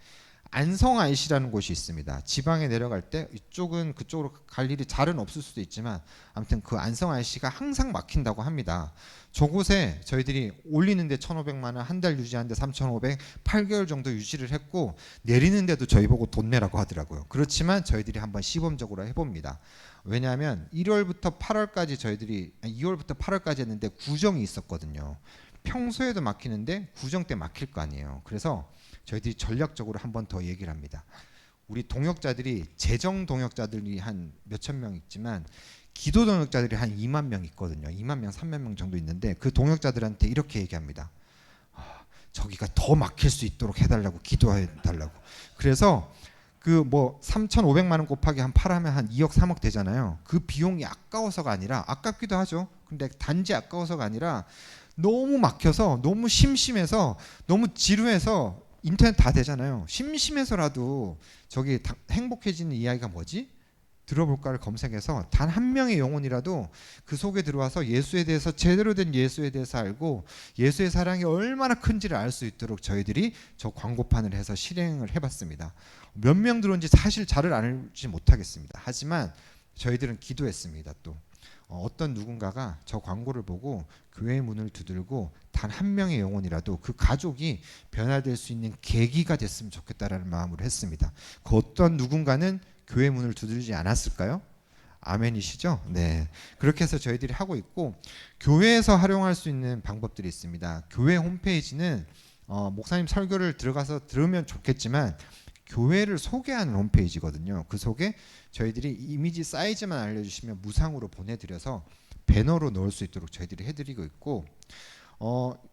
안성 IC라는 곳이 있습니다. 지방에 내려갈 때 이쪽은 그쪽으로 갈 일이 잘은 없을 수도 있지만 아무튼 그 안성 IC가 항상 막힌다고 합니다. 저곳에 저희들이 올리는데 1,500만 원, 한 달 유지하는데 3,500, 8개월 정도 유지를 했고 내리는데도 저희 보고 돈 내라고 하더라고요. 그렇지만 저희들이 한번 시범적으로 해봅니다. 왜냐하면 1월부터 8월까지 저희들이 2월부터 8월까지 했는데 구정이 있었거든요. 평소에도 막히는데 구정 때 막힐 거 아니에요. 그래서 저희들이 전략적으로 한 번 더 얘기를 합니다. 우리 동역자들이 재정 동역자들이 한 몇천 명 있지만 기도 동역자들이 한 2만 명 있거든요. 2만 명, 3만 명 정도 있는데 그 동역자들한테 이렇게 얘기합니다. 저기가 더 막힐 수 있도록 해달라고 기도해달라고. 그래서 그 뭐 3,500만 원 곱하기 한 8하면 한 2억 3억 되잖아요. 그 비용이 아까워서가 아니라 아깝기도 하죠. 근데 단지 아까워서가 아니라 너무 막혀서 너무 심심해서 너무 지루해서 인터넷 다 되잖아요. 심심해서라도 저기 행복해지는 이야기가 뭐지? 들어볼까를 검색해서 단 한 명의 영혼이라도 그 속에 들어와서 예수에 대해서 제대로 된 예수에 대해서 알고 예수의 사랑이 얼마나 큰지를 알 수 있도록 저희들이 저 광고판을 해서 실행을 해봤습니다. 몇 명 들어온지 사실 잘을 알지 못하겠습니다. 하지만 저희들은 기도했습니다. 또 어떤 누군가가 저 광고를 보고 교회의 문을 두들고 단 한 명의 영혼이라도 그 가족이 변화될 수 있는 계기가 됐으면 좋겠다라는 마음으로 했습니다. 그 어떤 누군가는 교회 문을 두드리지 않았을까요? 아멘이시죠? 네. 그렇게 해서 저희들이 하고 있고 교회에서 활용할 수 있는 방법들이 있습니다. 교회 홈페이지는 목사님 설교를 들어가서 들으면 좋겠지만 교회를 소개하는 홈페이지거든요. 그 속에 저희들이 이미지 사이즈만 알려주시면 무상으로 보내드려서 배너로 넣을 수 있도록 저희들이 해드리고 있고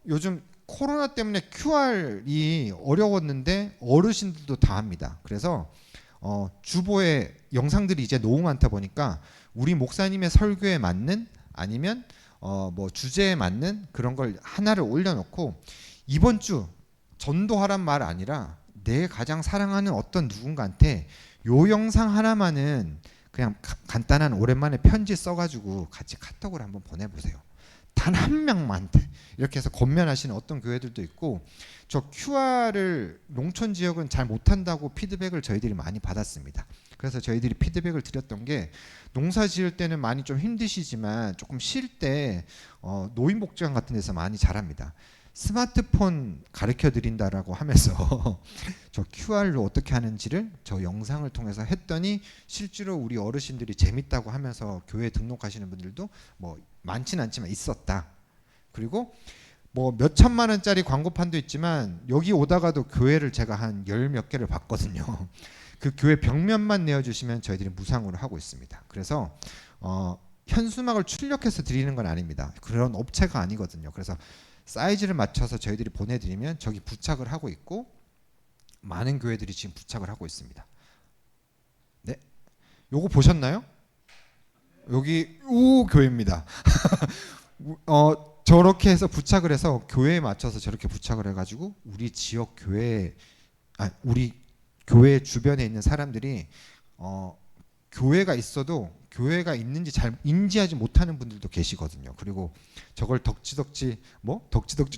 요즘 코로나 때문에 QR이 어려웠는데 어르신들도 다 합니다. 그래서 주보에 영상들이 이제 너무 많다 보니까 우리 목사님의 설교에 맞는 아니면 뭐 주제에 맞는 그런 걸 하나를 올려놓고 이번 주 전도하란 말 아니라 내 가장 사랑하는 어떤 누군가한테 요 영상 하나만은 그냥 간단한 오랜만에 편지 써가지고 같이 카톡을 한번 보내보세요. 단 한 명만한테 이렇게 해서 권면하시는 어떤 교회들도 있고, 저 QR을 농촌 지역은 잘 못한다고 피드백을 저희들이 많이 받았습니다. 그래서 저희들이 피드백을 드렸던 게, 농사 지을 때는 많이 좀 힘드시지만 조금 쉴 때 노인복지관 같은 데서 많이 잘합니다. 스마트폰 가르쳐 드린다라고 하면서 저 QR로 어떻게 하는지를 저 영상을 통해서 했더니 실제로 우리 어르신들이 재밌다고 하면서 교회 등록하시는 분들도 뭐 많지는 않지만 있었다. 그리고 뭐 몇 천만 원짜리 광고판도 있지만 여기 오다가도 교회를 제가 한 열 몇 개를 봤거든요. 그 교회 벽면만 내어주시면 저희들이 무상으로 하고 있습니다. 그래서 현수막을 출력해서 드리는 건 아닙니다. 그런 업체가 아니거든요. 그래서 사이즈를 맞춰서 저희들이 보내드리면 저기 부착을 하고 있고, 많은 교회들이 지금 부착을 하고 있습니다. 네, 요거 보셨나요? 여기 교회입니다. 저렇게 해서 부착을 해서 교회에 맞춰서 저렇게 부착을 해가지고 우리 지역 교회, 우리 교회 주변에 있는 사람들이 교회가 있어도 교회가 있는지 잘 인지하지 못하는 분들도 계시거든요. 그리고 저걸 덕지덕지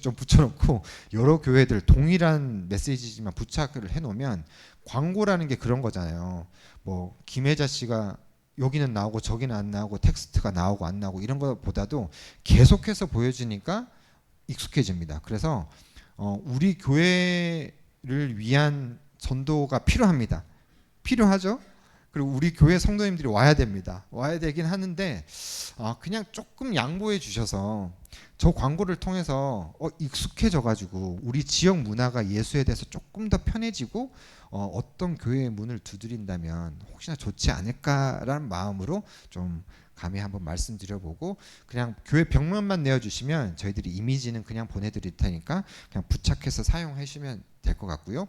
좀 붙여놓고 여러 교회들 동일한 메시지지만 부착을 해놓으면, 광고라는 게 그런 거잖아요. 뭐 김혜자 씨가 여기는 나오고 저기는 안 나오고 텍스트가 나오고 안 나오고 이런 것보다도 계속해서 보여지니까 익숙해집니다. 그래서 우리 교회를 위한 전도가 필요합니다. 필요하죠? 그리고 우리 교회 성도님들이 와야 됩니다. 와야 되긴 하는데 그냥 조금 양보해 주셔서 저 광고를 통해서 익숙해져 가지고 우리 지역 문화가 예수에 대해서 조금 더 편해지고 어떤 교회의 문을 두드린다면 혹시나 좋지 않을까라는 마음으로 좀 감히 한번 말씀드려보고, 그냥 교회 벽면만 내어주시면 저희들이 이미지는 그냥 보내드릴 테니까 그냥 부착해서 사용하시면 될 것 같고요.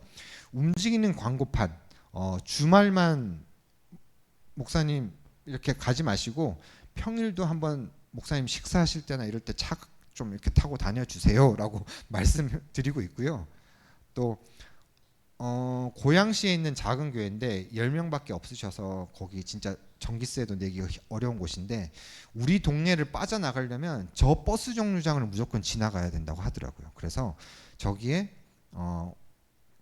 움직이는 광고판 주말만 목사님 이렇게 가지 마시고 평일도 한번 목사님 식사하실 때나 이럴 때 차 좀 이렇게 타고 다녀주세요라고 말씀드리고 있고요. 또 고양시에 있는 작은 교회인데 10명밖에 없으셔서 거기 진짜 전기세도 내기 어려운 곳인데, 우리 동네를 빠져나가려면 저 버스 정류장을 무조건 지나가야 된다고 하더라고요. 그래서 저기에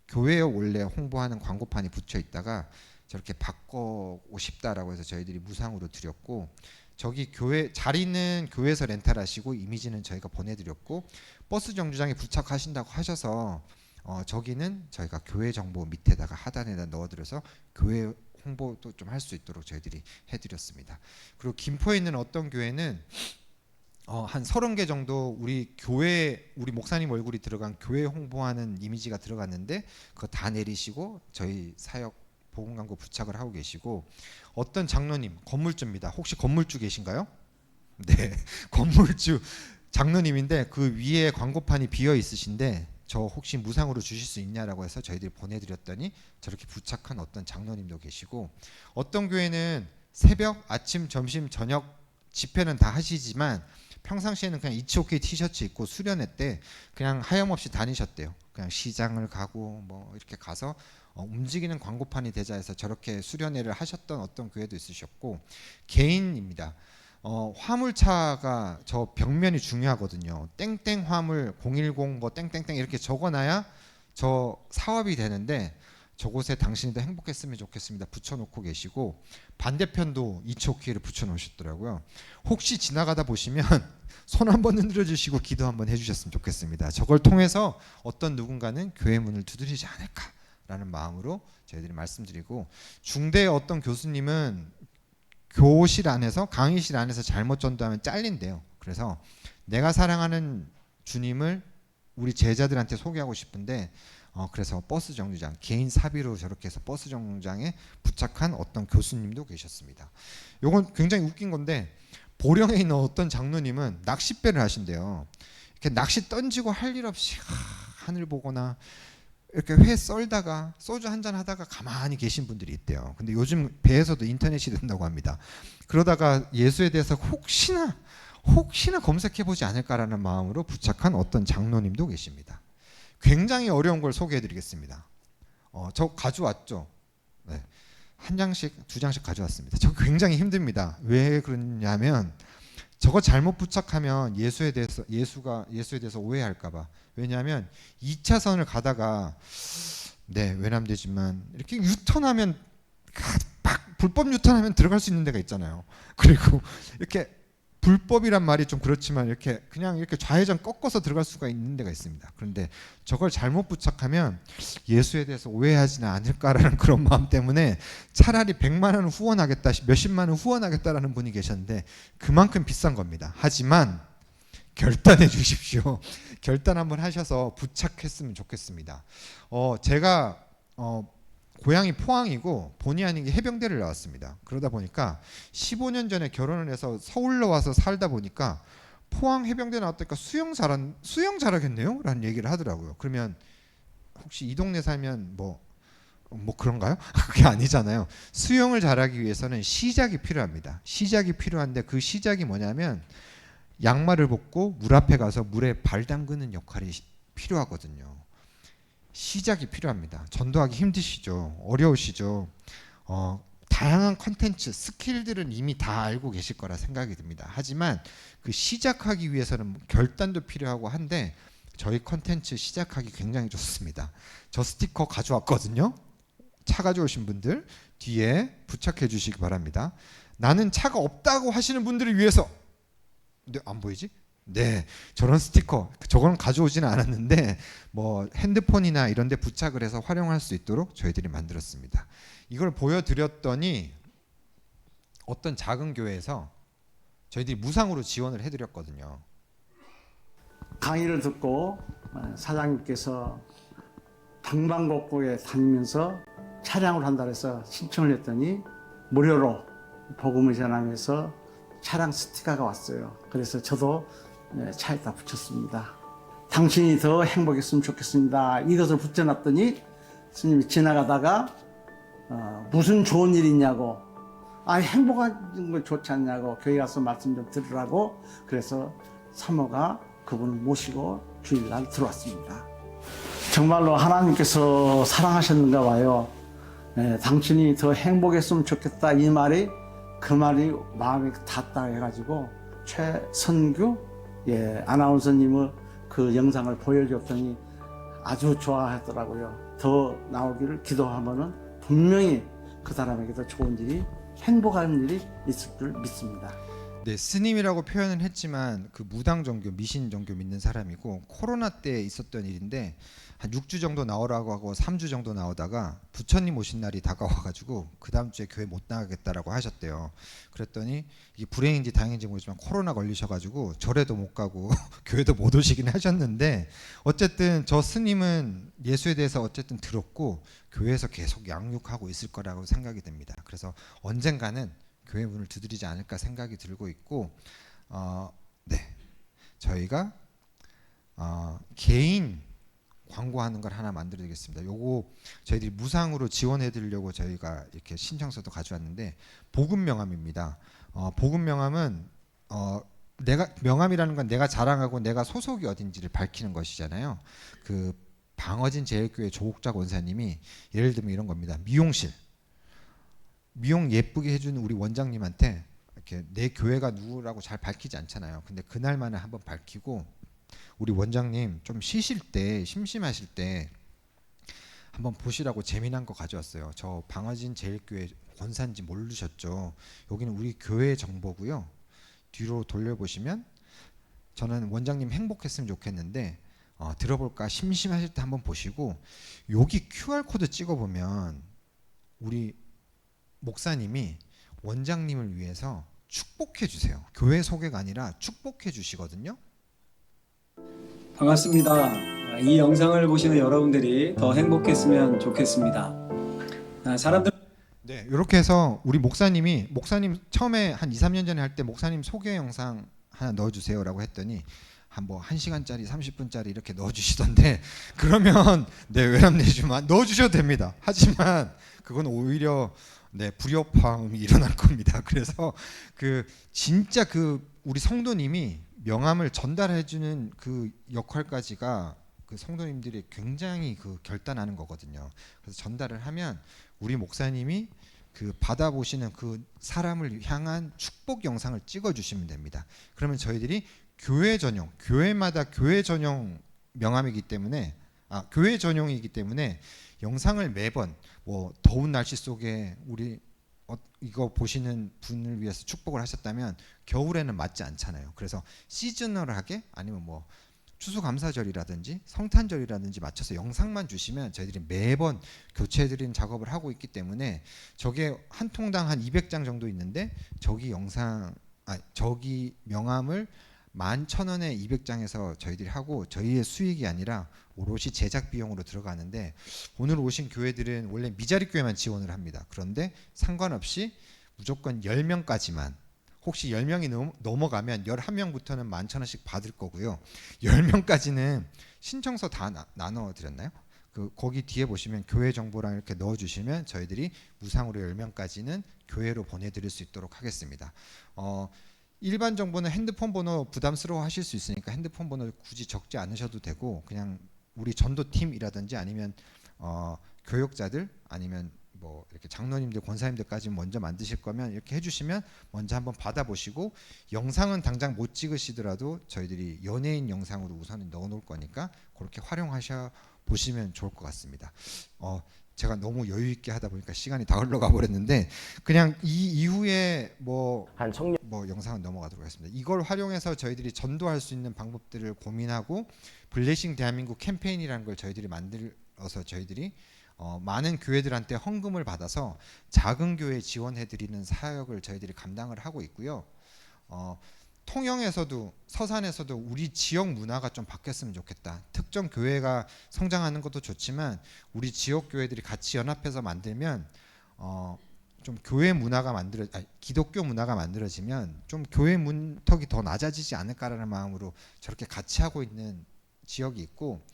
교회에 원래 홍보하는 광고판이 붙여 있다가 저렇게 바꾸고 싶다라고 해서 저희들이 무상으로 드렸고, 저기 교회 자리는 교회에서 렌탈하시고 이미지는 저희가 보내드렸고, 버스 정류장에 부착하신다고 하셔서 저기는 저희가 교회 정보 밑에다가 하단에다 넣어드려서 교회 홍보도 좀 할 수 있도록 저희들이 해드렸습니다. 그리고 김포에 있는 어떤 교회는 한 30개 정도 우리 교회, 우리 목사님 얼굴이 들어간 교회 홍보하는 이미지가 들어갔는데 그거 다 내리시고 저희 사역 보건 광고 부착을 하고 계시고, 어떤 장로님 건물주입니다. 혹시 건물주 계신가요? 네, 건물주 장로님인데 그 위에 광고판이 비어 있으신데 저 혹시 무상으로 주실 수 있냐라고 해서 저희들이 보내드렸더니 저렇게 부착한 어떤 장로님도 계시고, 어떤 교회는 새벽, 아침, 점심, 저녁 집회는 다 하시지만 평상시에는 그냥 이치오케이 티셔츠 입고 수련회 때 그냥 하염없이 다니셨대요. 그냥 시장을 가고 뭐 이렇게 가서 움직이는 광고판이 되자 해서 저렇게 수련회를 하셨던 어떤 교회도 있으셨고, 개인입니다. 화물차가 저 벽면이 중요하거든요. 땡땡 화물 010 뭐 땡땡땡 이렇게 적어놔야 저 사업이 되는데, 저곳에 당신도 행복했으면 좋겠습니다 붙여놓고 계시고, 반대편도 이초키를 붙여놓으셨더라고요. 혹시 지나가다 보시면 손 한번 흔들어 주시고 기도 한번 해주셨으면 좋겠습니다. 저걸 통해서 어떤 누군가는 교회 문을 두드리지 않을까라는 마음으로 저희들이 말씀드리고, 중대의 어떤 교수님은 교실 안에서, 강의실 안에서 잘못 전도하면 잘린대요. 그래서 내가 사랑하는 주님을 우리 제자들한테 소개하고 싶은데 그래서 버스 정류장 개인 사비로 저렇게 해서 버스 정류장에 부착한 어떤 교수님도 계셨습니다. 요건 굉장히 웃긴 건데, 보령에 있는 어떤 장로님은 낚싯배를 하신대요. 이렇게 낚시 던지고 할 일 없이 하늘 보거나 이렇게 회 썰다가 소주 한잔 하다가 가만히 계신 분들이 있대요. 근데 요즘 배에서도 인터넷이 된다고 합니다. 그러다가 예수에 대해서 혹시나 검색해 보지 않을까라는 마음으로 부착한 어떤 장로님도 계십니다. 굉장히 어려운 걸 소개해 드리겠습니다. 저 가져왔죠. 네. 한 장씩, 두 장씩 가져왔습니다. 저 굉장히 힘듭니다. 왜 그러냐면 저거 잘못 부착하면 예수에 대해서 오해할까 봐. 왜냐하면 2차선을 가다가 외람되지만 이렇게 유턴하면 막 불법 유턴하면 들어갈 수 있는 데가 있잖아요. 그리고 이렇게 불법이란 말이 좀 그렇지만 이렇게 그냥 이렇게 좌회전 꺾어서 들어갈 수가 있는 데가 있습니다. 그런데 저걸 잘못 부착하면 예수에 대해서 오해하지는 않을까라는 그런 마음 때문에 차라리 100만 원 후원하겠다, 몇십만 원 후원하겠다라는 분이 계셨는데 그만큼 비싼 겁니다. 하지만 결단해 주십시오. 결단 한번 하셔서 부착했으면 좋겠습니다. 제가 고향이 포항이고 본의 아니게 해병대를 나왔습니다. 그러다 보니까 15년 전에 결혼을 해서 서울로 와서 살다 보니까 포항 해병대 나왔다니까 수영 잘하겠네요? 라는 얘기를 하더라고요. 그러면 혹시 이 동네 살면 뭐 그런가요? 그게 아니잖아요. 수영을 잘하기 위해서는 시작이 필요합니다. 시작이 필요한데 그 시작이 뭐냐면 양말을 벗고 물 앞에 가서 물에 발 담그는 역할이 필요하거든요. 시작이 필요합니다. 전도하기 힘드시죠? 어려우시죠? 다양한 컨텐츠, 스킬들은 이미 다 알고 계실 거라 생각이 듭니다. 하지만 그 시작하기 위해서는 결단도 필요하고 한데 저희 컨텐츠 시작하기 굉장히 좋습니다. 저 스티커 가져왔거든요. 차 가져오신 분들 뒤에 부착해 주시기 바랍니다. 나는 차가 없다고 하시는 분들을 위해서. 근데 안 보이지? 네, 저런 스티커, 저건 가져오지는 않았는데 뭐 핸드폰이나 이런 데 부착을 해서 활용할 수 있도록 저희들이 만들었습니다. 이걸 보여드렸더니 어떤 작은 교회에서 저희들이 무상으로 지원을 해드렸거든요. 강의를 듣고 사장님께서 방방곡곡에 다니면서 차량을 한다 해서 신청을 했더니 무료로 복음을 전하면서 차량 스티커가 왔어요. 그래서 저도 차에다 붙였습니다. 당신이 더 행복했으면 좋겠습니다. 이것을 붙여놨더니 스님이 지나가다가 무슨 좋은 일 있냐고, 행복한 걸 좋지 않냐고, 교회 가서 말씀 좀 들으라고, 그래서 사모가 그분을 모시고 주일날 들어왔습니다. 정말로 하나님께서 사랑하셨는가 봐요. 당신이 더 행복했으면 좋겠다, 이 말이 그 말이 마음에 닿다 해가지고 최선규 아나운서님의 그 영상을 보여줬더니 아주 좋아하더라고요. 더 나오기를 기도하면은 분명히 그 사람에게도 좋은 일이, 행복한 일이 있을 줄 믿습니다. 네, 스님이라고 표현은 했지만 그 무당 종교, 미신 종교 믿는 사람이고 코로나 때 있었던 일인데 한 6주 정도 나오라고 하고 3주 정도 나오다가 부처님 오신 날이 다가와가지고 그 다음 주에 교회 못 나가겠다라고 하셨대요. 그랬더니 이게 불행인지 다행인지 모르지만 코로나 걸리셔가지고 절에도 못 가고 교회도 못 오시긴 하셨는데 어쨌든 저 스님은 예수에 대해서 어쨌든 들었고 교회에서 계속 양육하고 있을 거라고 생각이 됩니다. 그래서 언젠가는 교회 문을 두드리지 않을까 생각이 들고 있고 저희가 개인 광고하는 걸 하나 만들어 드리겠습니다. 요거 저희들이 무상으로 지원해 드리려고 저희가 이렇게 신청서도 가져왔는데 복음 명함입니다. 복음 명함은 내가 명함이라는 건 내가 자랑하고 내가 소속이 어딘지를 밝히는 것이잖아요. 그 방어진 제일교회 조옥자 권사님이 예를 들면 이런 겁니다. 미용 예쁘게 해주는 우리 원장님한테 이렇게 내 교회가 누구라고 잘 밝히지 않잖아요. 근데 그날만은 한번 밝히고 우리 원장님 좀 쉬실 때 심심하실 때 한번 보시라고 재미난 거 가져왔어요. 저 방어진 제일교회 권사인지 모르셨죠? 여기는 우리 교회 정보고요. 뒤로 돌려보시면 저는 원장님 행복했으면 좋겠는데 들어볼까 심심하실 때 한번 보시고 여기 QR코드 찍어보면 우리 목사님이 원장님을 위해서 축복해 주세요. 교회 소개가 아니라 축복해 주시거든요. 반갑습니다. 이 영상을 보시는 여러분들이 더 행복했으면 좋겠습니다. 사람들 네, 이렇게 해서 우리 목사님 처음에 한 2, 3년 전에 할 때 목사님 소개 영상 하나 넣어주세요라고 했더니 한뭐 1시간짜리 30분짜리 이렇게 넣어주시던데 그러면 네 외람내주만 넣어주셔도 됩니다. 하지만 그건 오히려 네 불협화음이 일어날 겁니다. 그래서 그 진짜 그 우리 성도님이 명함을 전달해주는 그 역할까지가 그 성도님들이 굉장히 그 결단하는 거거든요. 그래서 전달을 하면 우리 목사님이 그 받아보시는 그 사람을 향한 축복 영상을 찍어주시면 됩니다. 그러면 저희들이 교회 전용, 교회마다 교회 전용 명함이기 때문에 교회 전용이기 때문에 영상을 매번 뭐 더운 날씨 속에 우리 이거 보시는 분을 위해서 축복을 하셨다면 겨울에는 맞지 않잖아요. 그래서 시즈널하게 아니면 뭐 추수감사절이라든지 성탄절이라든지 맞춰서 영상만 주시면 저희들이 매번 교체해드리는 작업을 하고 있기 때문에 저게 한 통당 한 200장 정도 있는데 저기 명함을 11,000원에 200장에서 저희들이 하고 저희의 수익이 아니라 오롯이 제작 비용으로 들어가는데 오늘 오신 교회들은 원래 미자리 교회만 지원을 합니다. 그런데 상관없이 무조건 10명까지만 혹시 10명이 넘어가면 11명부터는 11,000원씩 받을 거고요. 10명까지는 신청서 다 나눠드렸나요? 거기 뒤에 보시면 교회 정보랑 이렇게 넣어주시면 저희들이 무상으로 10명까지는 교회로 보내드릴 수 있도록 하겠습니다. 일반 정보는 핸드폰 번호 부담스러워 하실 수 있으니까 핸드폰 번호 굳이 적지 않으셔도 되고 그냥 우리 전도팀이라든지 아니면 교역자들 아니면 뭐 이렇게 장로님들 권사님들까지 먼저 만드실 거면 이렇게 해주시면 먼저 한번 받아보시고 영상은 당장 못 찍으시더라도 저희들이 연예인 영상으로 우선 넣어놓을 거니까 그렇게 활용하셔 보시면 좋을 것 같습니다. 제가 너무 여유 있게 하다 보니까 시간이 다 흘러가 버렸는데 그냥 이 이후에 뭐 영상은 넘어가도록 하겠습니다. 이걸 활용해서 저희들이 전도할 수 있는 방법들을 고민하고 블레싱 대한민국 캠페인이라는 걸 저희들이 만들어서 저희들이 많은 교회들한테 헌금을 받아서 작은 교회 지원해드리는 사역을 저희들이 감당을 하고 있고요. 통영에서도 서산에서도 우리 지역 문화가 좀 바뀌었으면 좋겠다. 특정 교회가 성장하는 것도 좋지만 우리 지역 교회들이 같이 연합해서 만들면 좀 교회 문화가 기독교 문화가 만들어지면 좀 교회 문턱이 더 낮아지지 않을까라는 마음으로 저렇게 같이 하고 있는 지역이 있고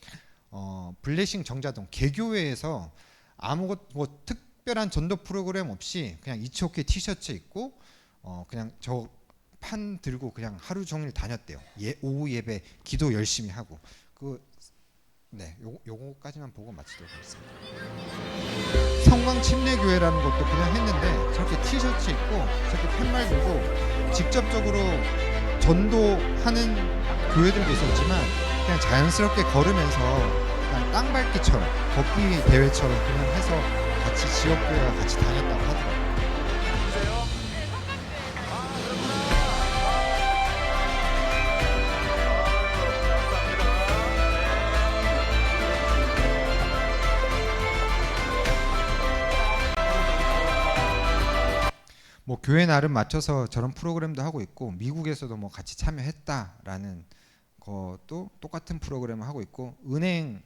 블레싱 정자동 개교회에서 아무것 뭐 특별한 전도 프로그램 없이 그냥 이치오케이 티셔츠 입고 그냥 저 판 들고 그냥 하루 종일 다녔대요. 오후 예배 기도 열심히 하고 요거까지만 보고 마치도록 하겠습니다. 성광 침례교회라는 것도 그냥 했는데 저렇게 티셔츠 입고 저렇게 팻말 들고 직접적으로 전도하는 교회들도 있었지만 그냥 자연스럽게 걸으면서 그냥 땅 밟기처럼 걷기 대회처럼 그냥 해서 같이 지역교회와 같이 다녔다고 하더라고요. 뭐 교회 나름 맞춰서 저런 프로그램도 하고 있고 미국에서도 뭐 같이 참여했다라는 것도 똑같은 프로그램을 하고 있고 은행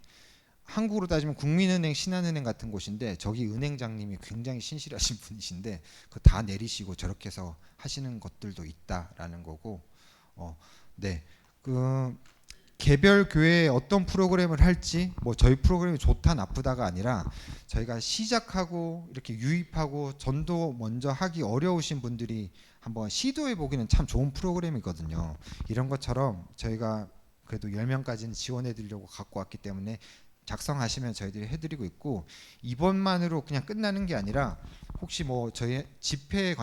한국으로 따지면 국민은행, 신한은행 같은 곳인데 저기 은행장님이 굉장히 신실하신 분이신데 그거 다 내리시고 저렇게 해서 하시는 것들도 있다라는 거고 개별 교회에 어떤 프로그램을 할지 뭐 저희 프로그램이 좋다 나쁘다가 아니라 저희가 시작하고 이렇게 유입하고 전도 먼저 하기 어려우신 분들이 한번 시도해 보기는 참 좋은 프로그램이거든요. 이런 것처럼 저희가 그래도 10명까지는 지원해 드리려고 갖고 왔기 때문에 작성하시면 저희들이 해드리고 있고 이번만으로 그냥 끝나는 게 아니라 혹시 뭐 저희 집회에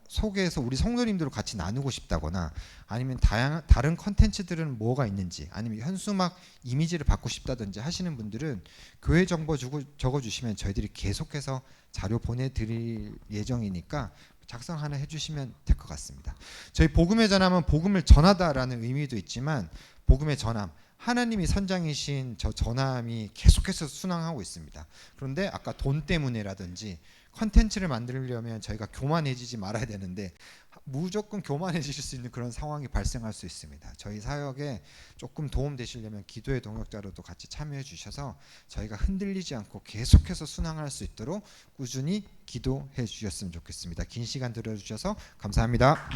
소개해서 우리 성도님들과 같이 나누고 싶다거나 아니면 다른 컨텐츠들은 뭐가 있는지 아니면 현수막 이미지를 받고 싶다든지 하시는 분들은 교회 정보 적어주시면 저희들이 계속해서 자료 보내드릴 예정이니까 작성 하나 해주시면 될 것 같습니다. 저희 복음의 전함은 복음을 전하다라는 의미도 있지만 복음의 전함 하나님이 선장이신 저 전함이 계속해서 순항하고 있습니다. 그런데 아까 돈 때문에라든지 컨텐츠를 만들려면 저희가 교만해지지 말아야 되는데 무조건 교만해지실 수 있는 그런 상황이 발생할 수 있습니다. 저희 사역에 조금 도움 되시려면 기도의 동역자로도 같이 참여해 주셔서 저희가 흔들리지 않고 계속해서 순항할 수 있도록 꾸준히 기도해 주셨으면 좋겠습니다. 긴 시간 들어주셔서 감사합니다.